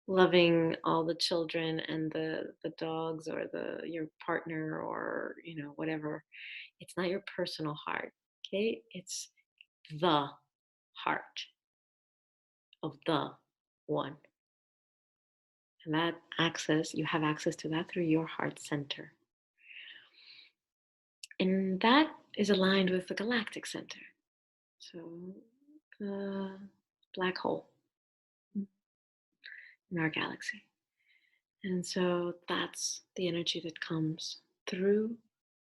loving all the children and the dogs or your partner or whatever. It's not your personal heart. Okay, it's the heart of the one. And that access, you have access to that through your heart center. And that is aligned with the galactic center. So the black hole in our galaxy. And so that's the energy that comes through.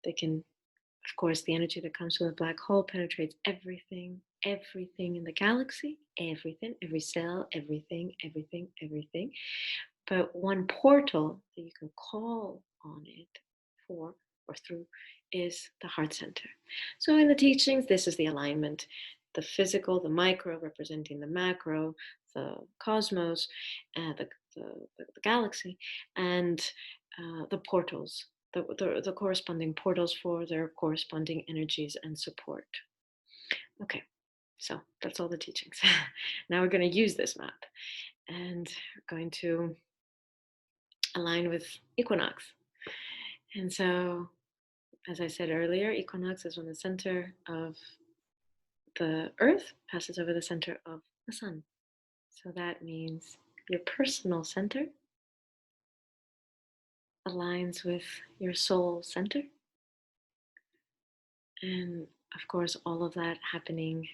They can, of course, the energy that comes from the black hole penetrates everything in the galaxy, everything, every cell, everything, everything, everything. But one portal that you can call on it for or through is the heart center. So in the teachings, this is the alignment: the physical, the micro representing the macro, the cosmos, the galaxy, and the portals, the corresponding portals for their corresponding energies and support. Okay, so that's all the teachings. Now we're going to use this map, and we're going to align with equinox. And so, as I said earlier, equinox is when the center of the earth passes over the center of the sun. So that means your personal center aligns with your soul center. And of course, all of that happening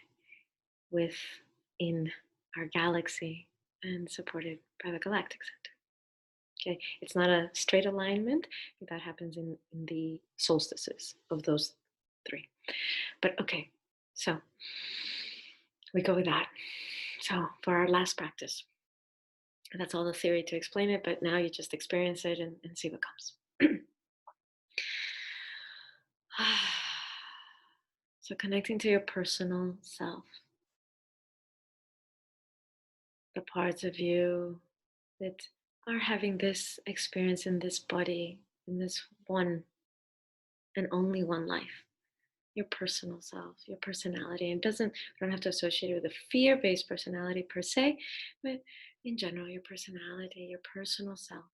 within our galaxy and supported by the galactic center. Okay, it's not a straight alignment. That happens in the solstices of those three. But okay, so we go with that. So for our last practice, that's all the theory to explain it, but now you just experience it and see what comes. So connecting to your personal self, the parts of you that are having this experience in this body, in this one and only one life. Your personal self, your personality. And you don't have to associate it with a fear-based personality per se, but in general, your personality, your personal self.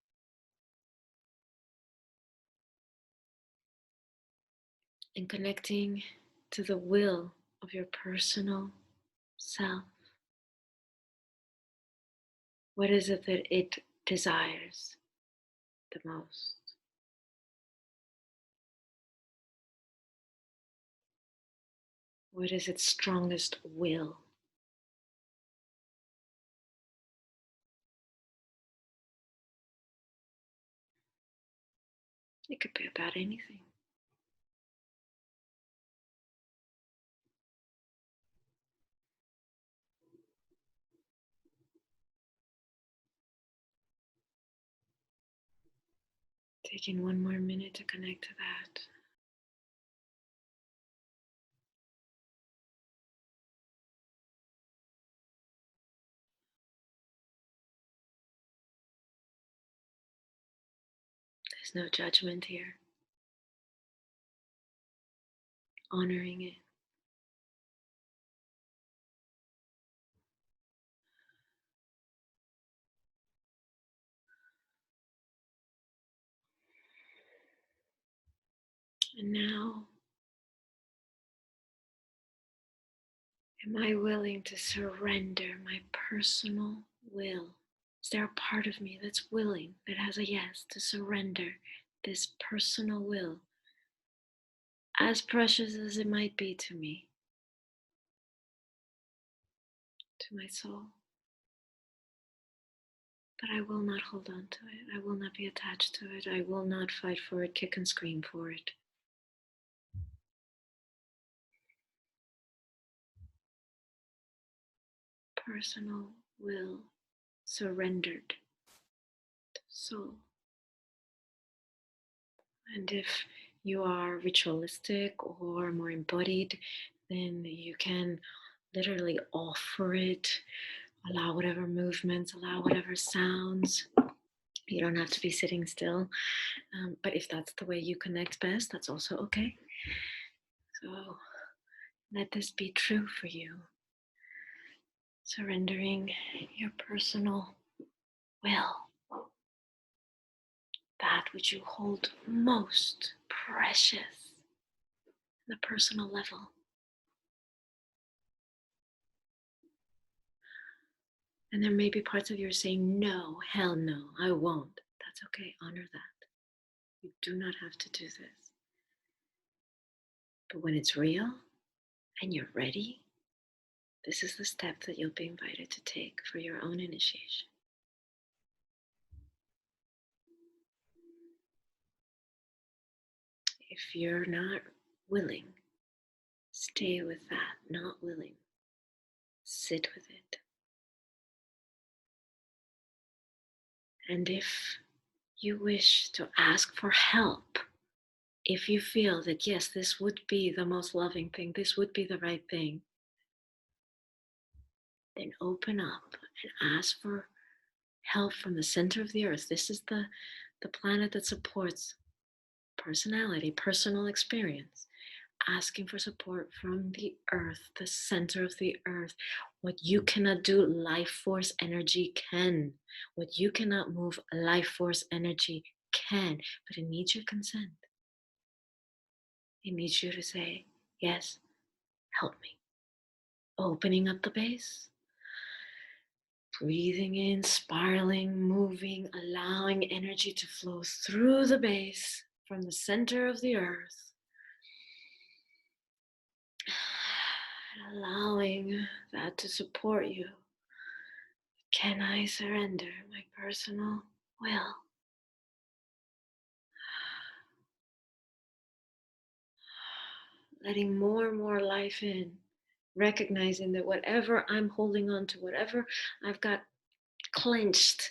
And connecting to the will of your personal self. What is it that it desires the most? What is its strongest will? It could be about anything. Taking one more minute to connect to that. There's no judgment here. Honoring it. And now, am I willing to surrender my personal will? Is there a part of me that's willing, that has a yes, to surrender this personal will, as precious as it might be to me, to my soul? But I will not hold on to it. I will not be attached to it. I will not fight for it, kick and scream for it. Personal will surrendered to soul. And if you are ritualistic or more embodied, then you can literally offer it, allow whatever movements, allow whatever sounds. You don't have to be sitting still. But if that's the way you connect best, that's also okay. So let this be true for you. Surrendering your personal will, that which you hold most precious on the personal level. And there may be parts of you saying, no, hell no, I won't. That's okay, honor that. You do not have to do this. But when it's real and you're ready, this is the step that you'll be invited to take for your own initiation. If you're not willing, stay with that, not willing. Sit with it. And if you wish to ask for help, if you feel that, yes, this would be the most loving thing, this would be the right thing, then open up and ask for help from the center of the earth. This is the planet that supports personality, personal experience. Asking for support from the earth, the center of the earth. What you cannot do, life force energy can. What you cannot move, life force energy can. But it needs your consent. It needs you to say, yes, help me. Opening up the base. Breathing in, spiraling, moving, allowing energy to flow through the base from the center of the earth. Allowing that to support you. Can I surrender my personal will? Letting more and more life in, recognizing that whatever I'm holding on to, whatever I've got clenched,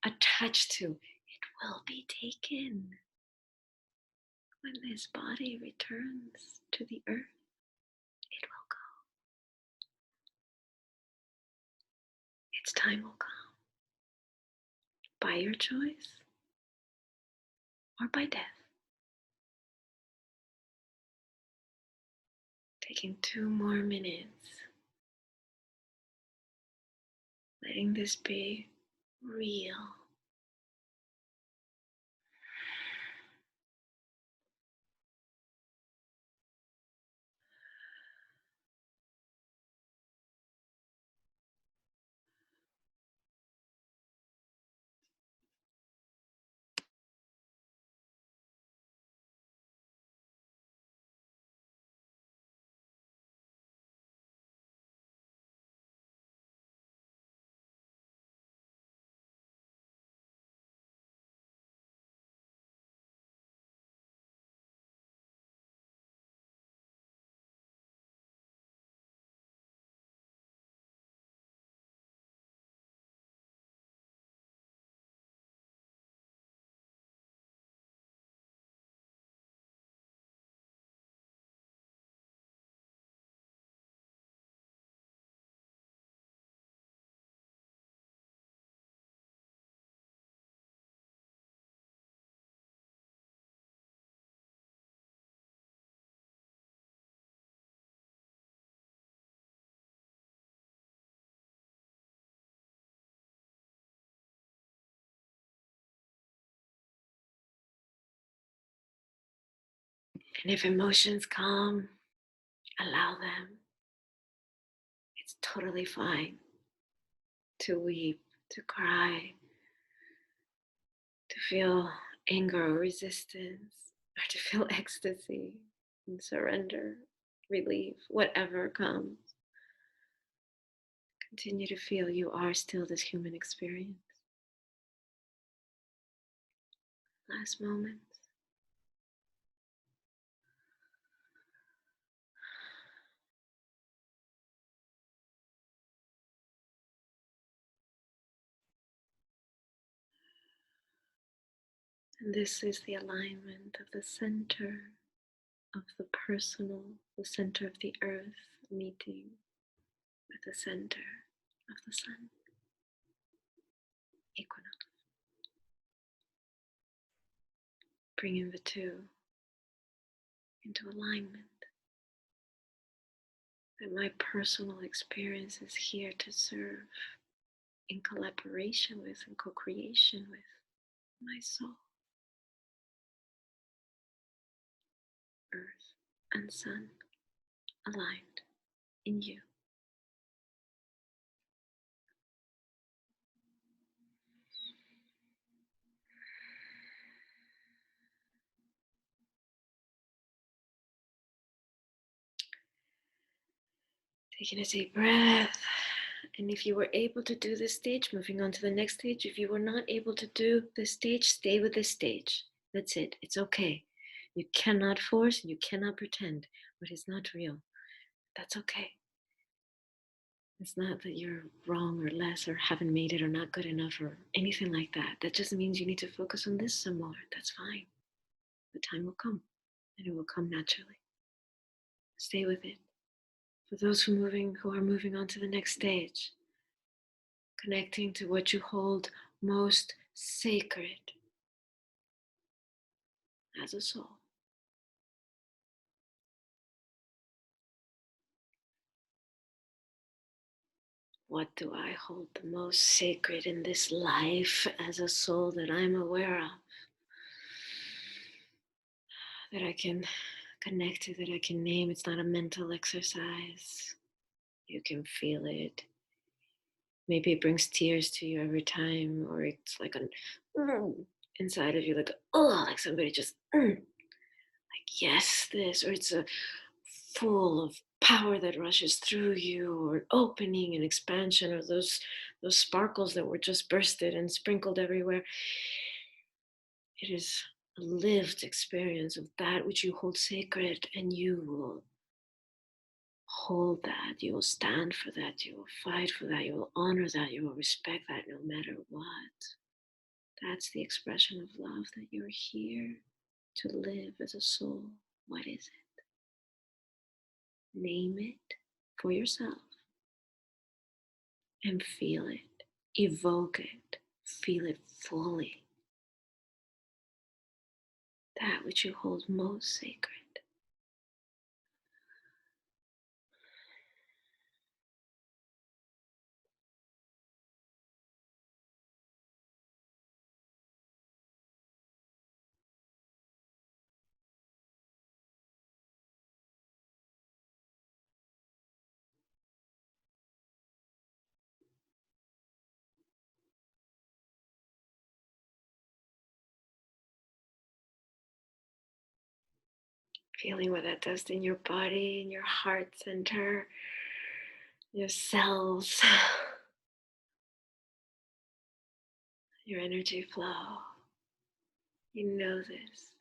attached to, it will be taken. When this body returns to the earth, it will go. Its time will come. By your choice or by death. Taking 2 more minutes. Letting this be real. And if emotions come, allow them. It's totally fine to weep, to cry, to feel anger or resistance, or to feel ecstasy and surrender, relief, whatever comes. Continue to feel you are still this human experience. Last moment. And this is the alignment of the center of the personal, the center of the earth meeting with the center of the sun. Equinox. Bringing the two into alignment. That my personal experience is here to serve in collaboration with and co-creation with my soul, earth and sun aligned in you. Taking a deep breath. And if you were able to do this stage, moving on to the next stage. If you were not able to do this stage, stay with this stage. That's it. It's okay. You cannot force, you cannot pretend what is not real. That's okay. It's not that you're wrong or less or haven't made it or not good enough or anything like that. That just means you need to focus on this some more. That's fine. The time will come and it will come naturally. Stay with it. For those who are moving on to the next stage, connecting to what you hold most sacred as a soul. What do I hold the most sacred in this life as a soul that I'm aware of? That I can connect to, that I can name. It's not a mental exercise. You can feel it. Maybe it brings tears to you every time, or it's like an inside of you, like like somebody just like yes, this, or it's a full of power that rushes through you, or opening and expansion, or those sparkles that were just bursted and sprinkled everywhere. It is a lived experience of that which you hold sacred, and you will hold that, you will stand for that, you will fight for that, you will honor that, you will respect that no matter what. That's the expression of love that you're here to live as a soul. What is it? Name it for yourself and feel it, evoke it, feel it fully. That which you hold most sacred. Feeling what that does in your body, in your heart center, your cells, your energy flow. You know this.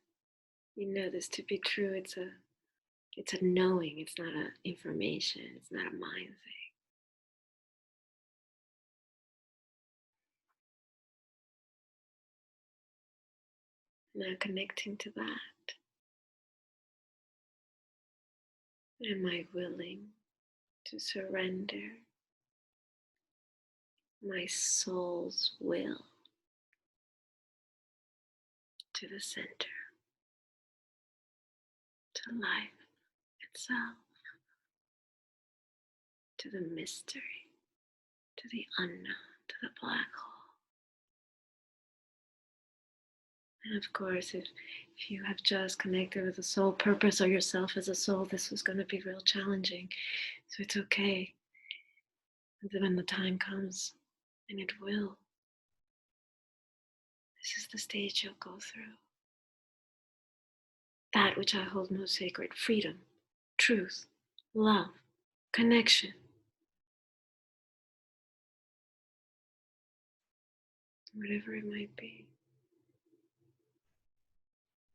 You know this to be true. It's a knowing. It's not an information. It's not a mind thing. Now connecting to that. Am I willing to surrender my soul's will to the center, to life itself, to the mystery, to the unknown, to the black hole? And of course, if you have just connected with the soul purpose or yourself as a soul, this was going to be real challenging. So it's okay. When the time comes, and it will, this is the stage you'll go through. That which I hold most sacred: freedom, truth, love, connection. Whatever it might be.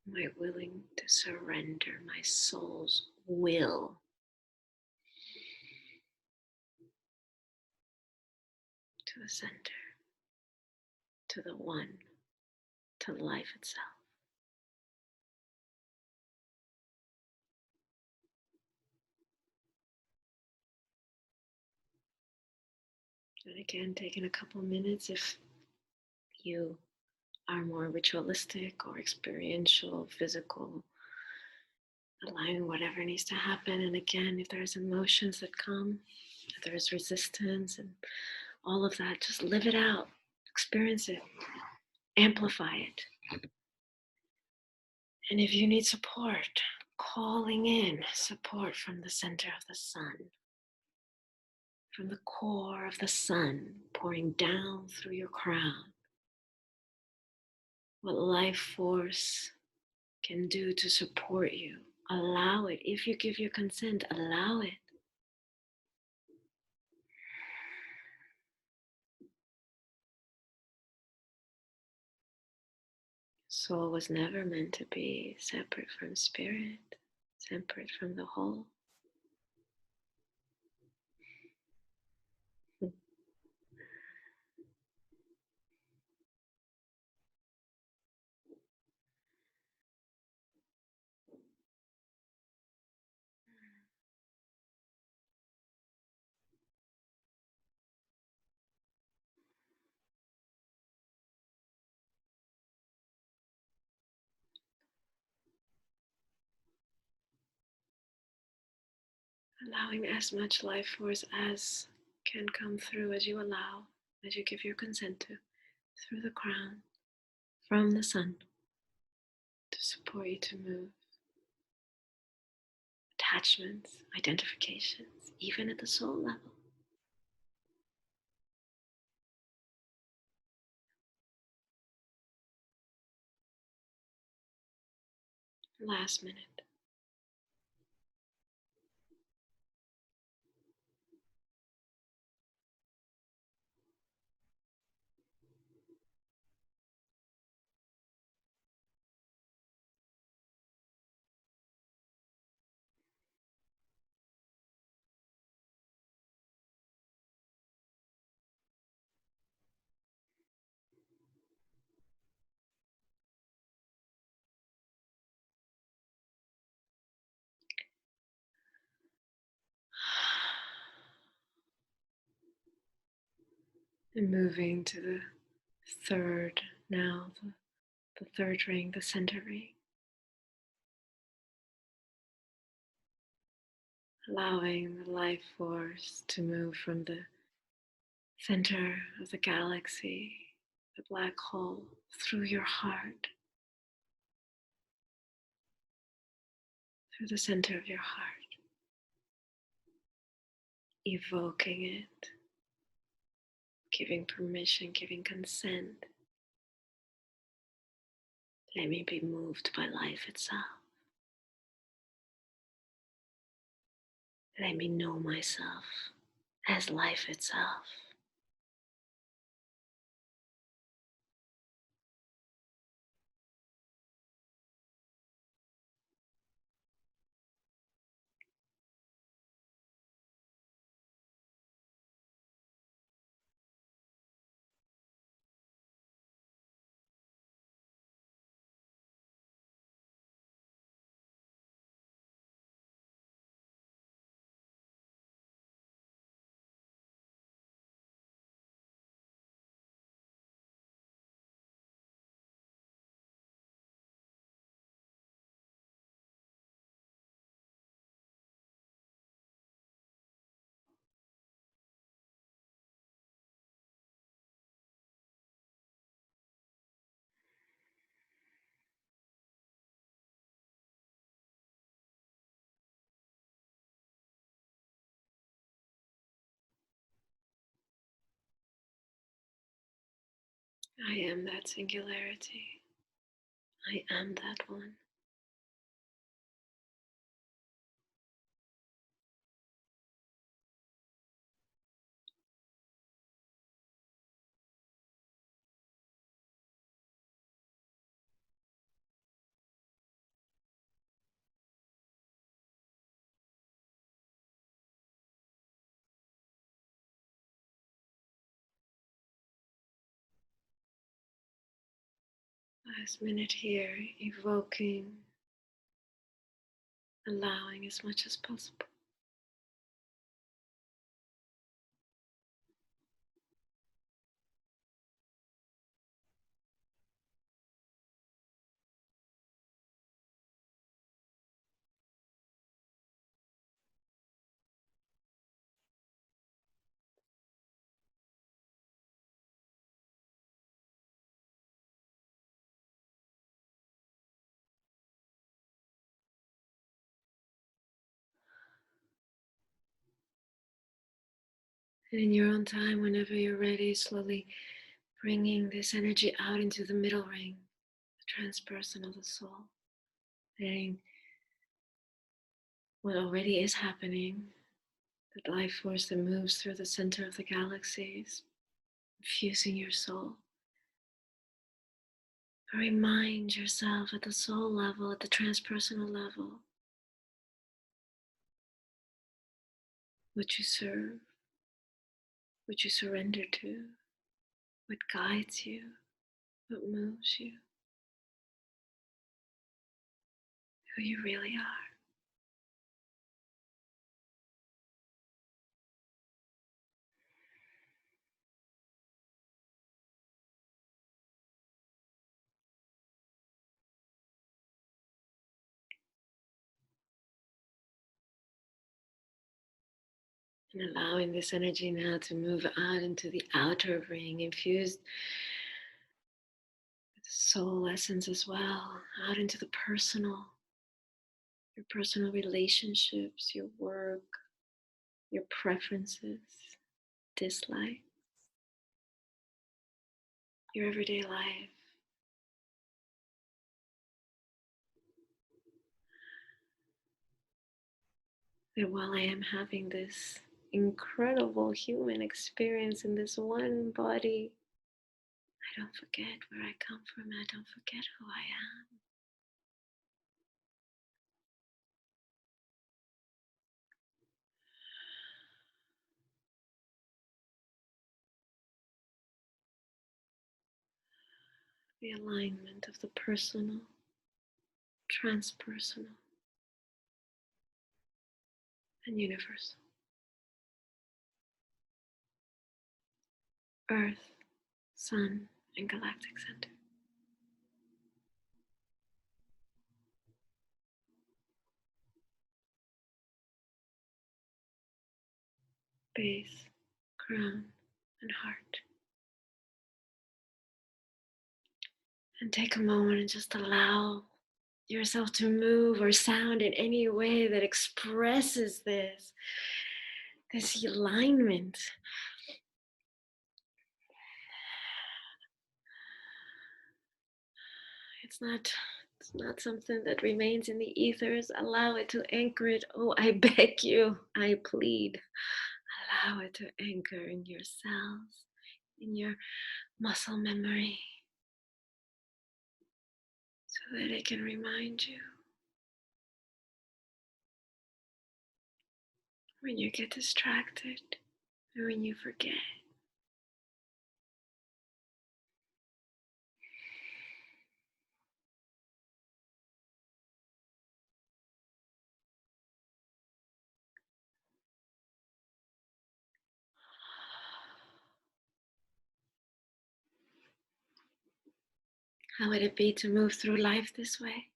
Am I willing to surrender my soul's will to the center, to the one, to life itself? And again, taking a couple minutes if you are more ritualistic or experiential, physical, allowing whatever needs to happen. And again, if there's emotions that come, if there's resistance and all of that, just live it out, experience it, amplify it. And if you need support, calling in support from the center of the sun, from the core of the sun, pouring down through your crown. What life force can do to support you. Allow it. If you give your consent, allow it. Soul was never meant to be separate from spirit, separate from the whole. Allowing as much life force as can come through as you allow, as you give your consent to, through the crown, from the sun, to support you to move. Attachments, identifications, even at the soul level. Last minute. And moving to the third now, the third ring, the center ring. Allowing the life force to move from the center of the galaxy, the black hole, through your heart, through the center of your heart, evoking it, giving permission, giving consent. Let me be moved by life itself. Let me know myself as life itself. I am that singularity. I am that one. Last minute here, evoking, allowing as much as possible. And in your own time, whenever you're ready, slowly bringing this energy out into the middle ring, the transpersonal, the soul, letting what already is happening, the life force that moves through the center of the galaxies, infusing your soul. Remind yourself at the soul level, at the transpersonal level, what you serve, what you surrender to, what guides you, what moves you, who you really are. And allowing this energy now to move out into the outer ring, infused with soul essence as well, out into the personal, your personal relationships, your work, your preferences, dislikes, your everyday life. That while I am having this incredible human experience in this one body, I don't forget where I come from. I don't forget who I am. The alignment of the personal, transpersonal, and universal. Earth, Sun, and galactic center. Base, crown, and heart. And take a moment and just allow yourself to move or sound in any way that expresses this alignment. It's not something that remains in the ethers. Allow it to anchor it. Oh, I beg you, I plead. Allow it to anchor in your cells, in your muscle memory, so that it can remind you when you get distracted or when you forget. How would it be to move through life this way?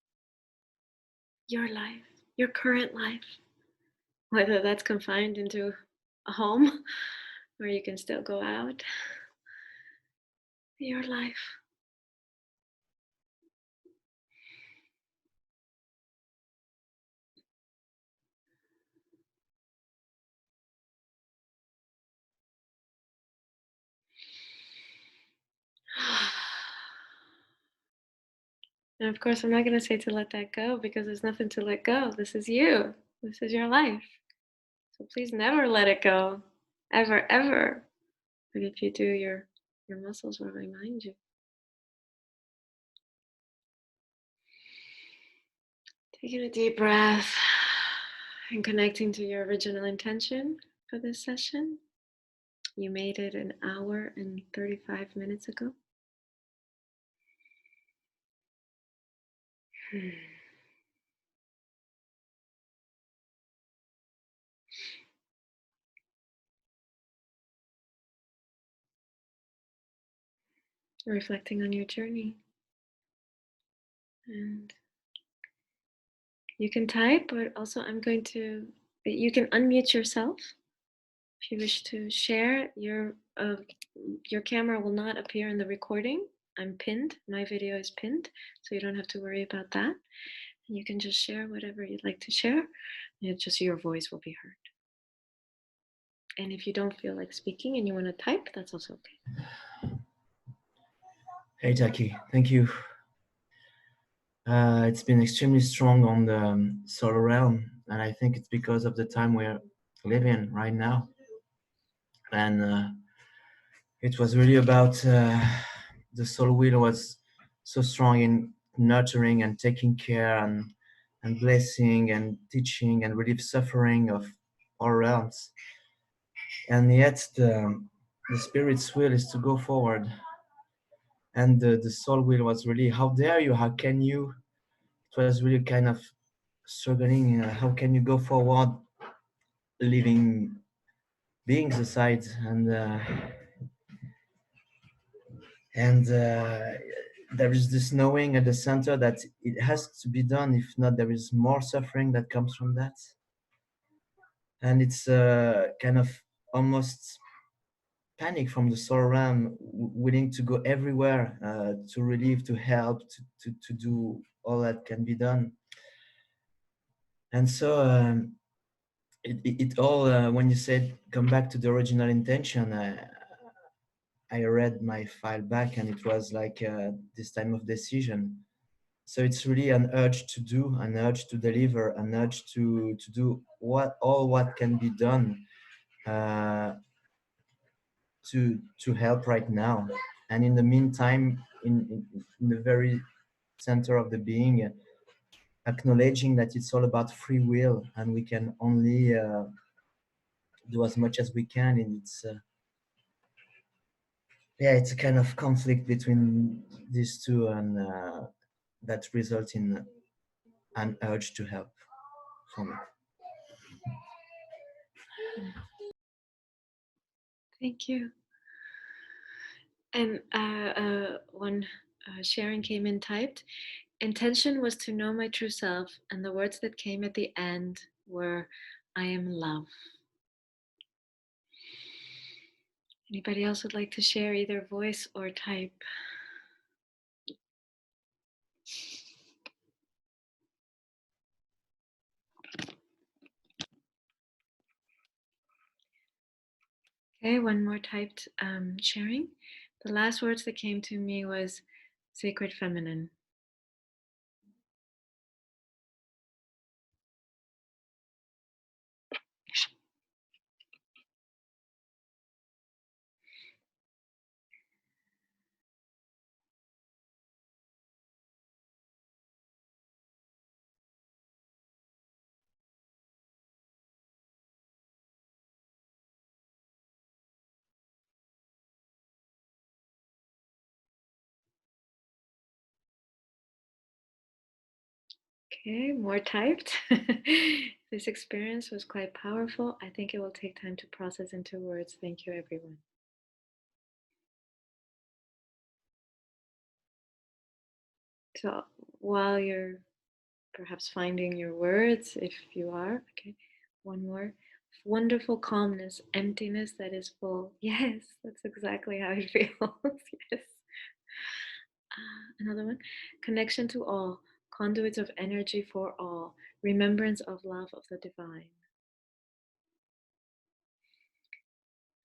Your life, your current life, whether that's confined into a home where you can still go out, your life. And of course, I'm not going to say to let that go because there's nothing to let go. This is you. This is your life. So please never let it go. Ever, ever. But if you do, your muscles will remind you. Taking a deep breath and connecting to your original intention for this session. You made it an hour and 35 minutes ago. Reflecting on your journey. And you can type, but also you can unmute yourself if you wish to share. Your camera will not appear in the recording. I'm pinned. My video is pinned, so you don't have to worry about that. And you can just share whatever you'd like to share. And just your voice will be heard. And if you don't feel like speaking and you want to type, that's also okay. Hey, Taki'h, thank you. It's been extremely strong on the solar realm, and I think it's because of the time we're living right now. And it was really about the soul wheel was so strong in nurturing and taking care and blessing and teaching and relieve suffering of all realms. And yet the spirit's will is to go forward. And the soul wheel was really, how dare you? How can you? It was really kind of struggling. How can you go forward, leaving beings aside? And there is this knowing at the center that it has to be done. If not, there is more suffering that comes from that. And it's kind of almost panic from the soul realm, willing to go everywhere to relieve, to help, to do all that can be done. And so it all, when you said come back to the original intention, I read my file back and it was like this time of decision. So it's really an urge to do, an urge to deliver, an urge to do what can be done uh, to help right now. And in the meantime, in the very center of the being, acknowledging that it's all about free will and we can only do as much as we can. And it's yeah, it's a kind of conflict between these two, and that results in an urge to help for me. Thank you. And one sharing came in typed. Intention was to know my true self, and the words that came at the end were, I am love. Anybody else would like to share either voice or type? Okay, one more typed sharing. The last words that came to me was sacred feminine. Okay, more typed. This experience was quite powerful. I think it will take time to process into words. Thank you, everyone. So while you're perhaps finding your words, if you are, okay, one more. Wonderful calmness, emptiness that is full. Yes, that's exactly how it feels. Yes. Another one. Connection to all, conduits of energy for all, remembrance of love of the divine.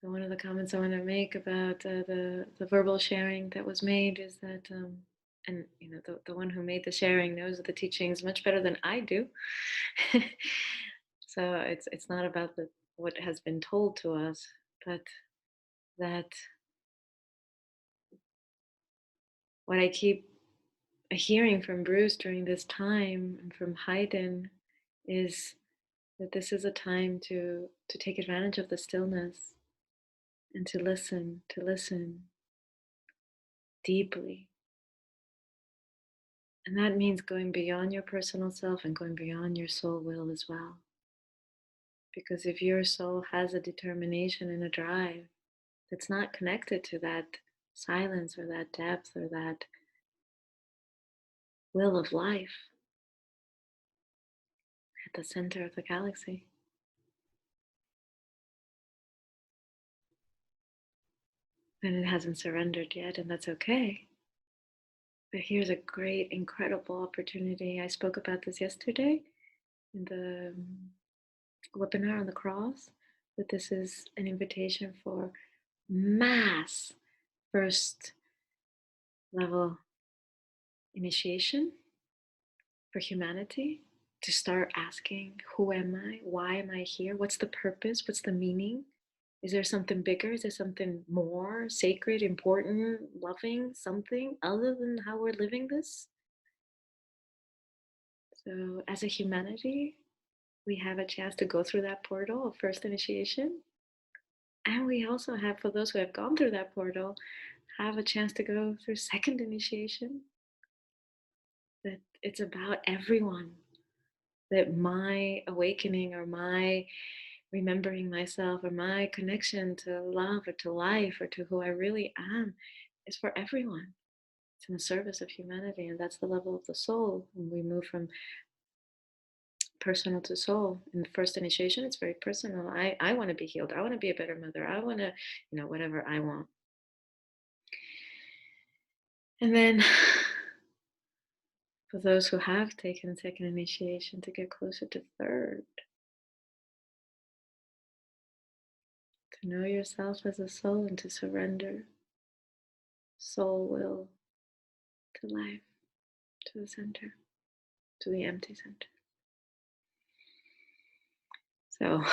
So one of the comments I want to make about the verbal sharing that was made is that And the one who made the sharing knows the teachings much better than I do. So it's not about what has been told to us, but that what I keep hearing from Bruce during this time and from Haydn is that this is a time to take advantage of the stillness and to listen deeply. And that means going beyond your personal self and going beyond your soul will as well. Because if your soul has a determination and a drive that's not connected to that silence or that depth or that will of life at the center of the galaxy, then it hasn't surrendered yet, and that's okay. But here's a great, incredible opportunity. I spoke about this yesterday in the webinar on the cross, that this is an invitation for mass first level initiation for humanity, to start asking, who am I? Why am I here? What's the purpose? What's the meaning? Is there something bigger? Is there something more sacred, important, loving, something other than how we're living this? So, as a humanity, we have a chance to go through that portal of first initiation. And we also have, for those who have gone through that portal, have a chance to go through second initiation. That it's about everyone. That my awakening or my remembering myself or my connection to love or to life or to who I really am is for everyone. It's in the service of humanity, and that's the level of the soul. When we move from personal to soul in the first initiation, it's very personal. I want to be healed. I want to be a better mother. I want to, whatever I want. And then for those who have taken second initiation, to get closer to third, to know yourself as a soul and to surrender soul will to life, to the center, to the empty center. So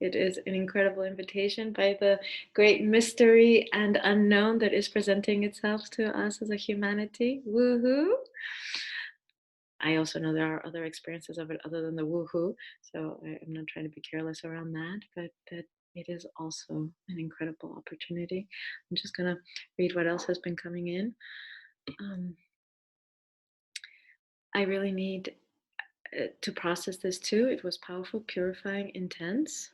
it is an incredible invitation by the great mystery and unknown that is presenting itself to us as a humanity. Woohoo! I also know there are other experiences of it other than the woohoo, so I'm not trying to be careless around that, but that it is also an incredible opportunity. I'm just going to read what else has been coming in. I really need to process this too. It was powerful, purifying, intense.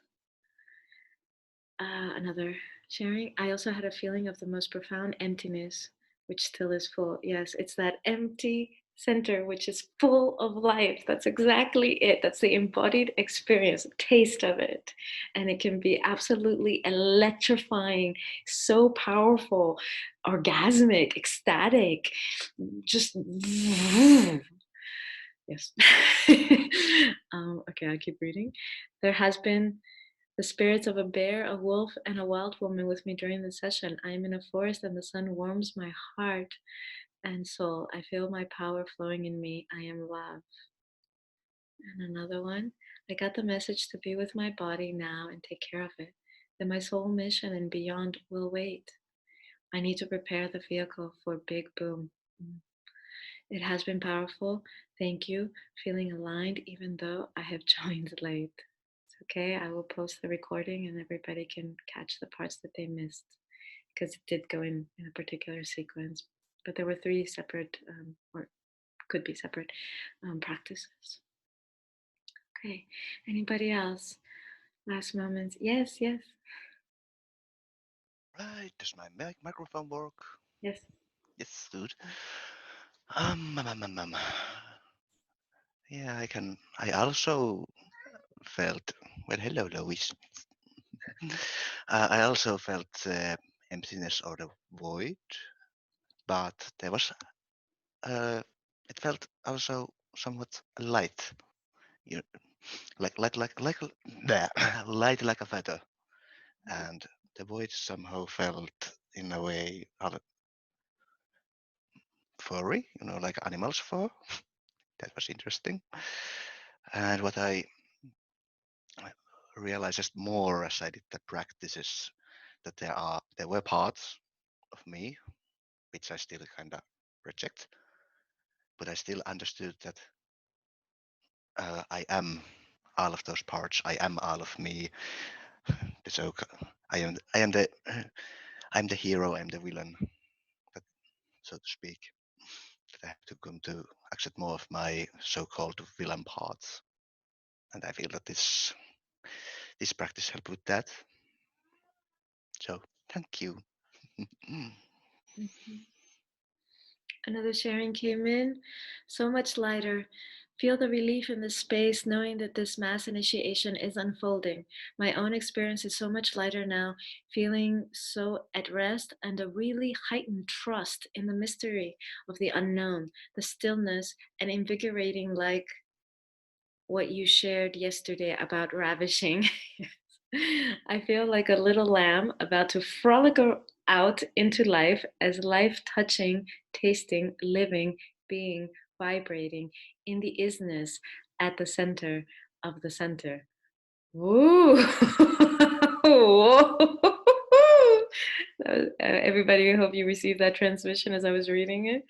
Another sharing. I also had a feeling of the most profound emptiness, which still is full. Yes, it's that empty center which is full of life. That's exactly it. That's the embodied experience, taste of it. And it can be absolutely electrifying, so powerful, orgasmic, ecstatic, just yes. Okay, I keep reading. There has been the spirits of a bear, a wolf, and a wild woman with me during the session. I am in a forest and the sun warms my heart and soul. I feel my power flowing in me. I am love. And another one. I got the message to be with my body now and take care of it. That my soul mission and beyond will wait. I need to prepare the vehicle for big boom. It has been powerful. Thank you. Feeling aligned even though I have joined late. It's okay. I will post the recording and everybody can catch the parts that they missed because it did go in a particular sequence. But there were three separate, or could be separate, practices. Okay. Anybody else? Last moments. Yes, yes, Right, does my microphone work? yes. Yes, good. Um, yeah, I can. I also felt. Well, hello, Lois. I also felt the emptiness or the void, but there was. Uh, it felt also somewhat light. You like there, light like a feather, and the void somehow felt in a way furry, like animals fur. That was interesting. And what I realized more as I did the practices, that there were parts of me which I still kind of reject, but I still understood that I am all of those parts. I am all of me. So I am I'm the hero. I'm the villain, that, so to speak. That I have to come to accept more of my so-called villain parts, and I feel that this practice helped with that. So thank you. Mhm. Another sharing came in. So much lighter. Feel the relief in the space knowing that this mass initiation is unfolding. My own experience is so much lighter now, feeling so at rest and a really heightened trust in the mystery of the unknown, the stillness, and invigorating like what you shared yesterday about ravishing. I feel like a little lamb about to frolic out into life as life touching, tasting, living, being, vibrating in the isness at the center of the center. Woo! Whoa! Everybody, I hope you received that transmission as I was reading it.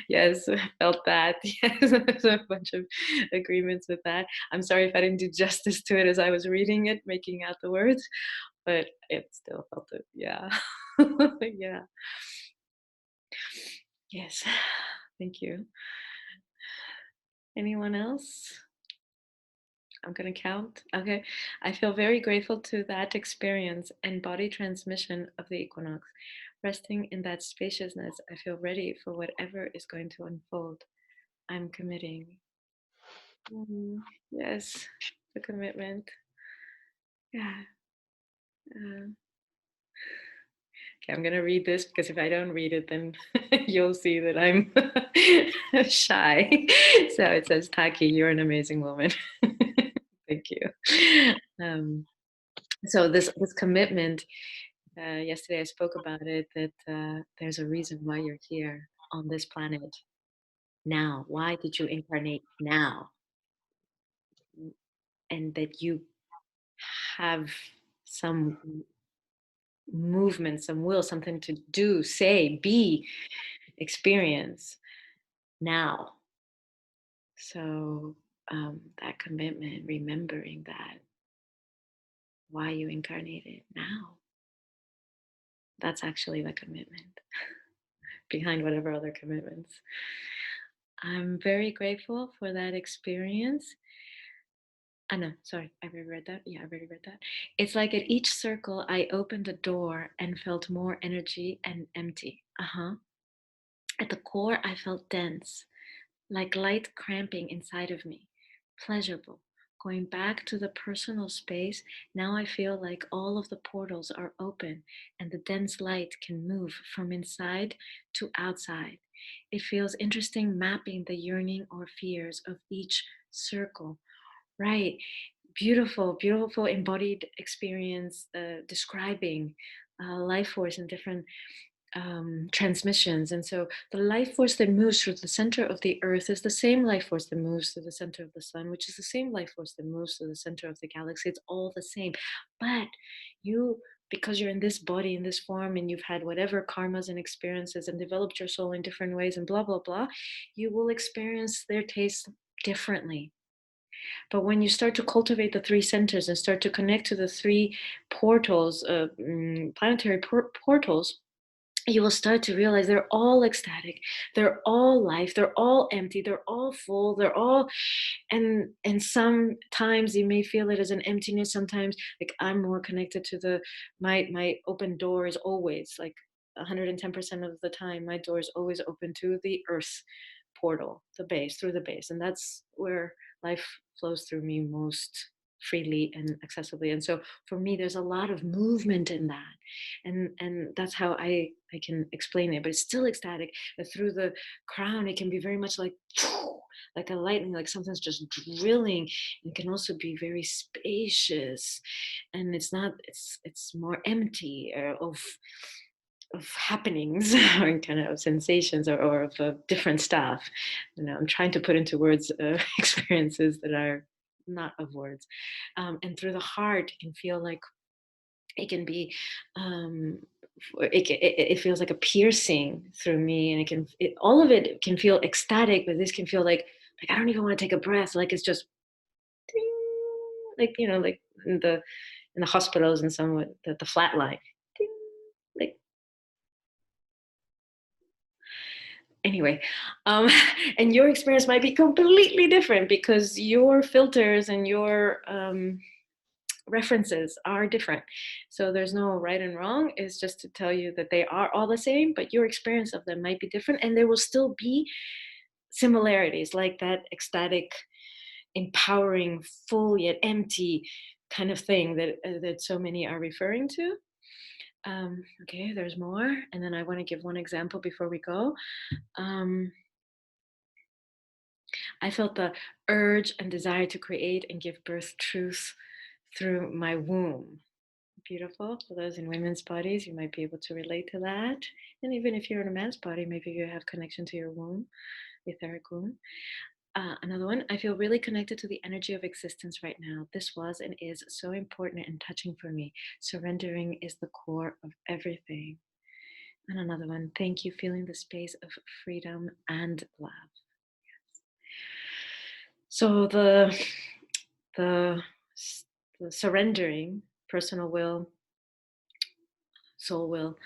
Yes, I felt that. Yes, there's a bunch of agreements with that. I'm sorry if I didn't do justice to it as I was reading it, making out the words, but it still felt it. Yeah. Yeah. Yes. Thank you. Anyone else? I'm going to count. Okay. I feel very grateful to that experience and body transmission of the equinox. Resting in that spaciousness, I feel ready for whatever is going to unfold. I'm committing. Yes, the commitment. Yeah. Uh, okay, I'm going to read this because if I don't read it, then you'll see that I'm shy. So it says, Taki'h, you're an amazing woman. Thank you. So this commitment, yesterday I spoke about it, that there's a reason why you're here on this planet now. Why did you incarnate now? And that you have some movement, some will, something to do, say, be, experience now. So that commitment, remembering that, why you incarnated now, that's actually the commitment behind whatever other commitments. I'm very grateful for that experience. No, sorry, I already read that. Yeah, I already read that. It's like at each circle, I opened a door and felt more energy and empty. At the core, I felt dense, like light cramping inside of me, pleasurable. Going back to the personal space, now I feel like all of the portals are open and the dense light can move from inside to outside. It feels interesting mapping the yearning or fears of each circle. Right. Beautiful, beautiful embodied experience, describing life force in different transmissions. And so the life force that moves through the center of the earth is the same life force that moves through the center of the sun, which is the same life force that moves through the center of the galaxy. It's all the same. But you, because you're in this body, in this form, and you've had whatever karmas and experiences and developed your soul in different ways and blah, blah, blah, you will experience their taste differently. But when you start to cultivate the three centers and start to connect to the three portals, planetary portals, you will start to realize they're all ecstatic, they're all life, they're all empty, they're all full, they're all, and sometimes you may feel it as an emptiness. Sometimes, like, I'm more connected to my open door is always like 110% of the time, my door is always open to the earth portal, the base, through the base, and that's where life flows through me most freely and accessibly. And so for me, there's a lot of movement in that, and that's how I can explain it. But it's still ecstatic. That through the crown, it can be very much like a lightning, like something's just drilling. It can also be very spacious, and it's not. It's more empty of of happenings or kind of sensations or of different stuff. I'm trying to put into words experiences that are not of words. And through the heart, it can feel like it can be it feels like a piercing through me, and all of it can feel ecstatic, but this can feel like I don't even want to take a breath, like it's just ding, like in the hospitals and somewhat the flat line, ding, like anyway. And your experience might be completely different because your filters and your references are different. So there's no right and wrong. It's just to tell you that they are all the same, but your experience of them might be different, and there will still be similarities, like that ecstatic, empowering, full yet empty kind of thing that so many are referring to. Okay, there's more, and then I want to give one example before we go. I felt the urge and desire to create and give birth truth through my womb. Beautiful. For those in women's bodies, you might be able to relate to that. And even if you're in a man's body, maybe you have connection to your womb, etheric womb. Another one, I feel really connected to the energy of existence right now. This was and is so important and touching for me. Surrendering is the core of everything. And another one, thank you, feeling the space of freedom and love. So the surrendering, personal will, soul will.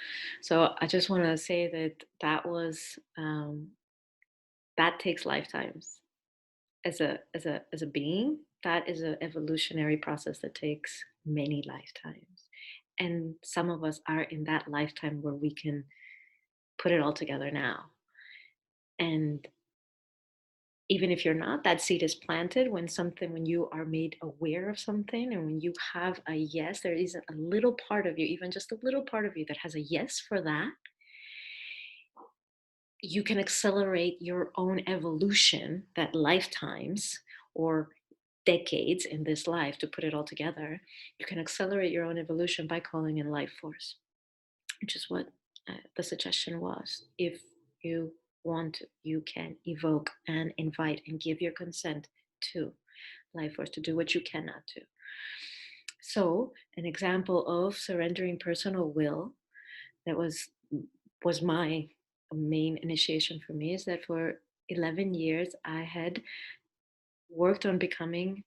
So I just want to say that was that takes lifetimes. As a being, that is an evolutionary process that takes many lifetimes, and some of us are in that lifetime where we can put it all together now. And even if you're not, that seed is planted when you are made aware of something, and when you have a yes, there is a little part of you, even just a little part of you, that has a yes for that. You can accelerate your own evolution, that lifetimes or decades in this life, to put it all together. You can accelerate your own evolution by calling in life force, which is what the suggestion was. If you want to, you can evoke and invite and give your consent to life force to do what you cannot do. So an example of surrendering personal will that was my main initiation for me is that for 11 years I had worked on becoming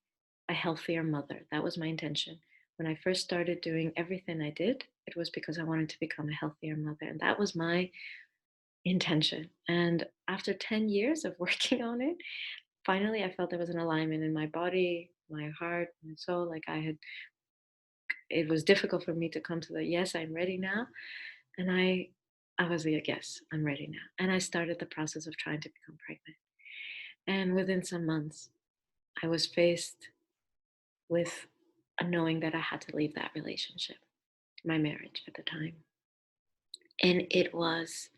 a healthier mother. That was my intention. When I first started doing everything I did, it was because I wanted to become a healthier mother, and that was my intention. And after 10 years of working on it, finally I felt there was an alignment in my body, my heart, my soul. It was difficult for me to come to the yes, I'm ready now. And I was like, yes, I'm ready now. And I started the process of trying to become pregnant. And within some months, I was faced with a knowing that I had to leave that relationship, my marriage at the time. And it was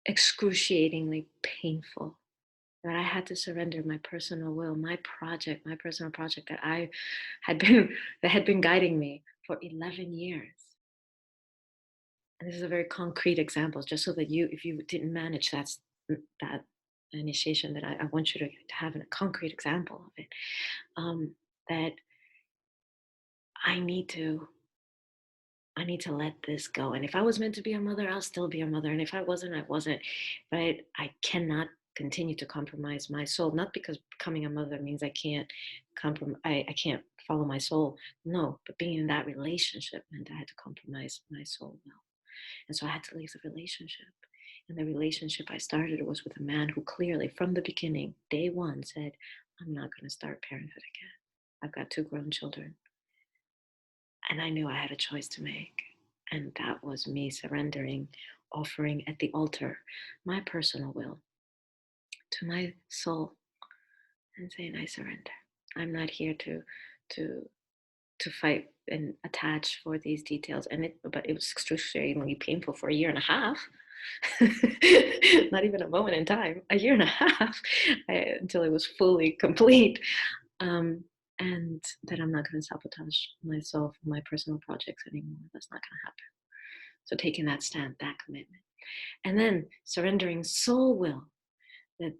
excruciatingly painful that I had to surrender my personal will, my personal project that had been guiding me for 11 years. And this is a very concrete example, just so that if you didn't manage that initiation, that I want you to have a concrete example of it, that I need to let this go. And if I was meant to be a mother, I'll still be a mother. And if I wasn't, I wasn't. But I cannot continue to compromise my soul. Not because becoming a mother means I can't I can't follow my soul. No, but being in that relationship meant I had to compromise my soul will. And so I had to leave the relationship. And the relationship I started was with a man who clearly, from the beginning, day one, said, I'm not going to start parenthood again. I've got 2 grown children. And I knew I had a choice to make. And that was me surrendering, offering at the altar my personal will to my soul and saying, I surrender. I'm not here to fight and attach for these details. But it was extremely painful for a year and a half. Not even a moment in time, a year and a half, until it was fully complete. And that I'm not going to sabotage myself, my personal projects anymore. That's not going to happen. So taking that stand, that commitment. And then surrendering soul will, that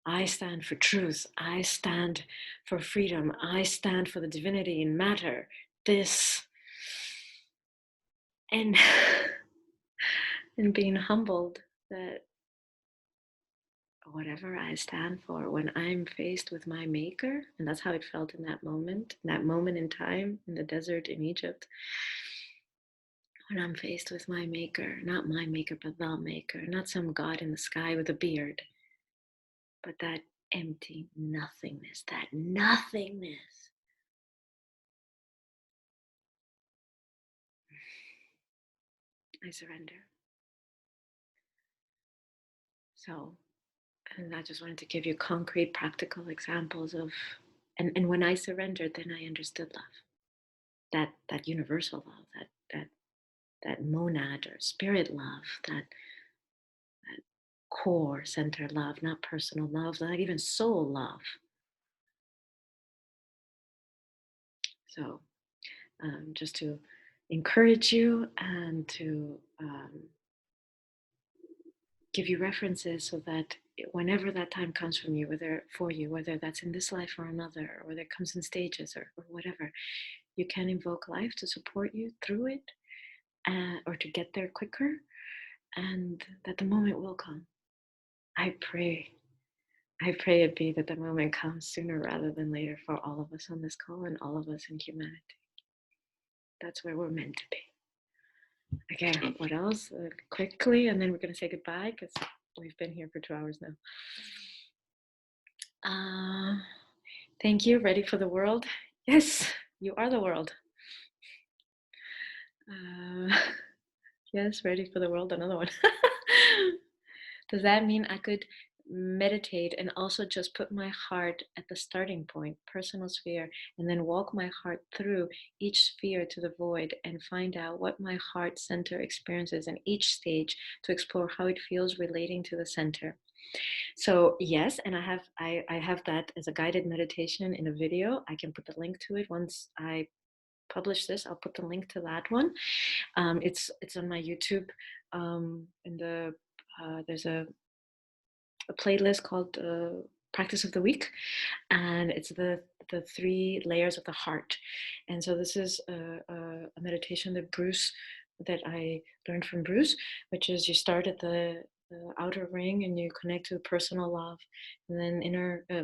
I stand for truth, I stand for freedom, I stand for the divinity in matter. This, and and being humbled that whatever I stand for, when I'm faced with my maker, and that's how it felt in that moment in time in the desert in Egypt, when I'm faced with my maker, not my maker, but the maker, not some God in the sky with a beard, but that empty nothingness, that nothingness. I surrender. So, and I just wanted to give you concrete, practical examples of, and when I surrendered, then I understood love, that universal love, that monad or spirit love, that core center love, not personal love, not even soul love. So, just to encourage you and to give you references so that whenever that time comes from you, whether that's in this life or another, or whether it comes in stages or whatever, you can invoke life to support you through it, or to get there quicker, and that the moment will come. I pray it be that the moment comes sooner rather than later for all of us on this call and all of us in humanity. That's where we're meant to be. Okay, what else? Quickly, and then we're going to say goodbye because we've been here for 2 hours now. Thank you. Ready for the world? Yes, you are the world. Yes, ready for the world. Another one. Does that mean I could meditate and also just put my heart at the starting point, personal sphere, and then walk my heart through each sphere to the void and find out what my heart center experiences in each stage to explore how it feels relating to the center? So yes, and I have that as a guided meditation in a video. I can put the link to it once I publish this. I'll put the link to that one. It's on my YouTube. In the there's a playlist called Practice of the Week, and it's the 3 layers of the heart. And so this is a meditation that I learned from Bruce, which is you start at the outer ring and you connect to personal love, and then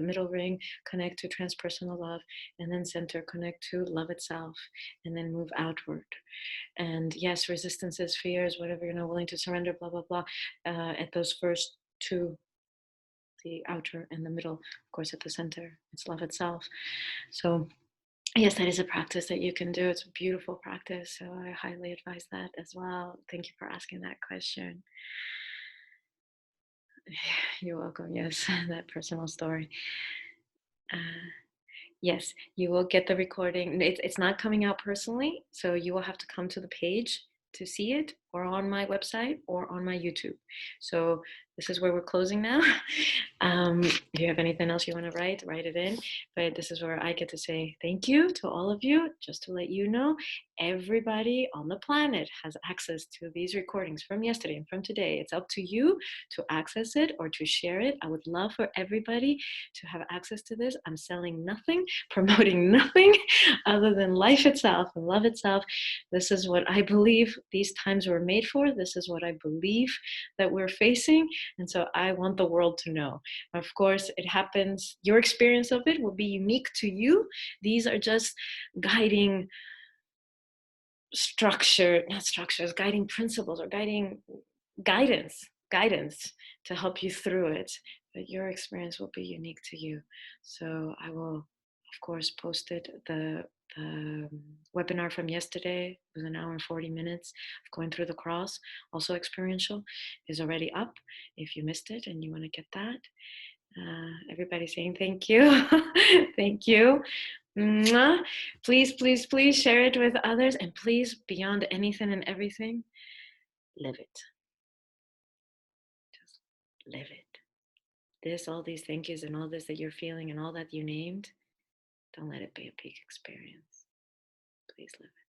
middle ring connect to transpersonal love, and then center connect to love itself, and then move outward. And yes, resistances, fears, whatever you're not willing to surrender, blah blah blah, at those first 2, the outer and the middle, of course, at the center, it's love itself. So yes, that is a practice that you can do. It's a beautiful practice, so I highly advise that as well. Thank you for asking that question. You're welcome. Yes, that personal story. Yes, you will get the recording. It's not coming out personally, so you will have to come to the page to see it, or on my website or on my YouTube. So this is where we're closing now. If you have anything else you want to write it in. But this is where I get to say thank you to all of you. Just to let you know, everybody on the planet has access to these recordings from yesterday and from today. It's up to you to access it or to share it. I would love for everybody to have access to this. I'm selling nothing, promoting nothing other than life itself and love itself. This is what I believe these times were made for. This is what I believe that we're facing. And so I want the world to know. Of course, it happens. Your experience of it will be unique to you. These are just guiding guiding principles, or guidance to help you through it. But your experience will be unique to you. So I will, of course, post it. The webinar from yesterday was an hour and 40 minutes of going through the cross, also experiential, is already up if you missed it and you want to get that. Everybody saying thank you. Thank you. Mwah. Please, please, please share it with others, and please, beyond anything and everything, live it. Just live it. All these thank yous and all this that you're feeling and all that you named, don't let it be a peak experience. Please live it.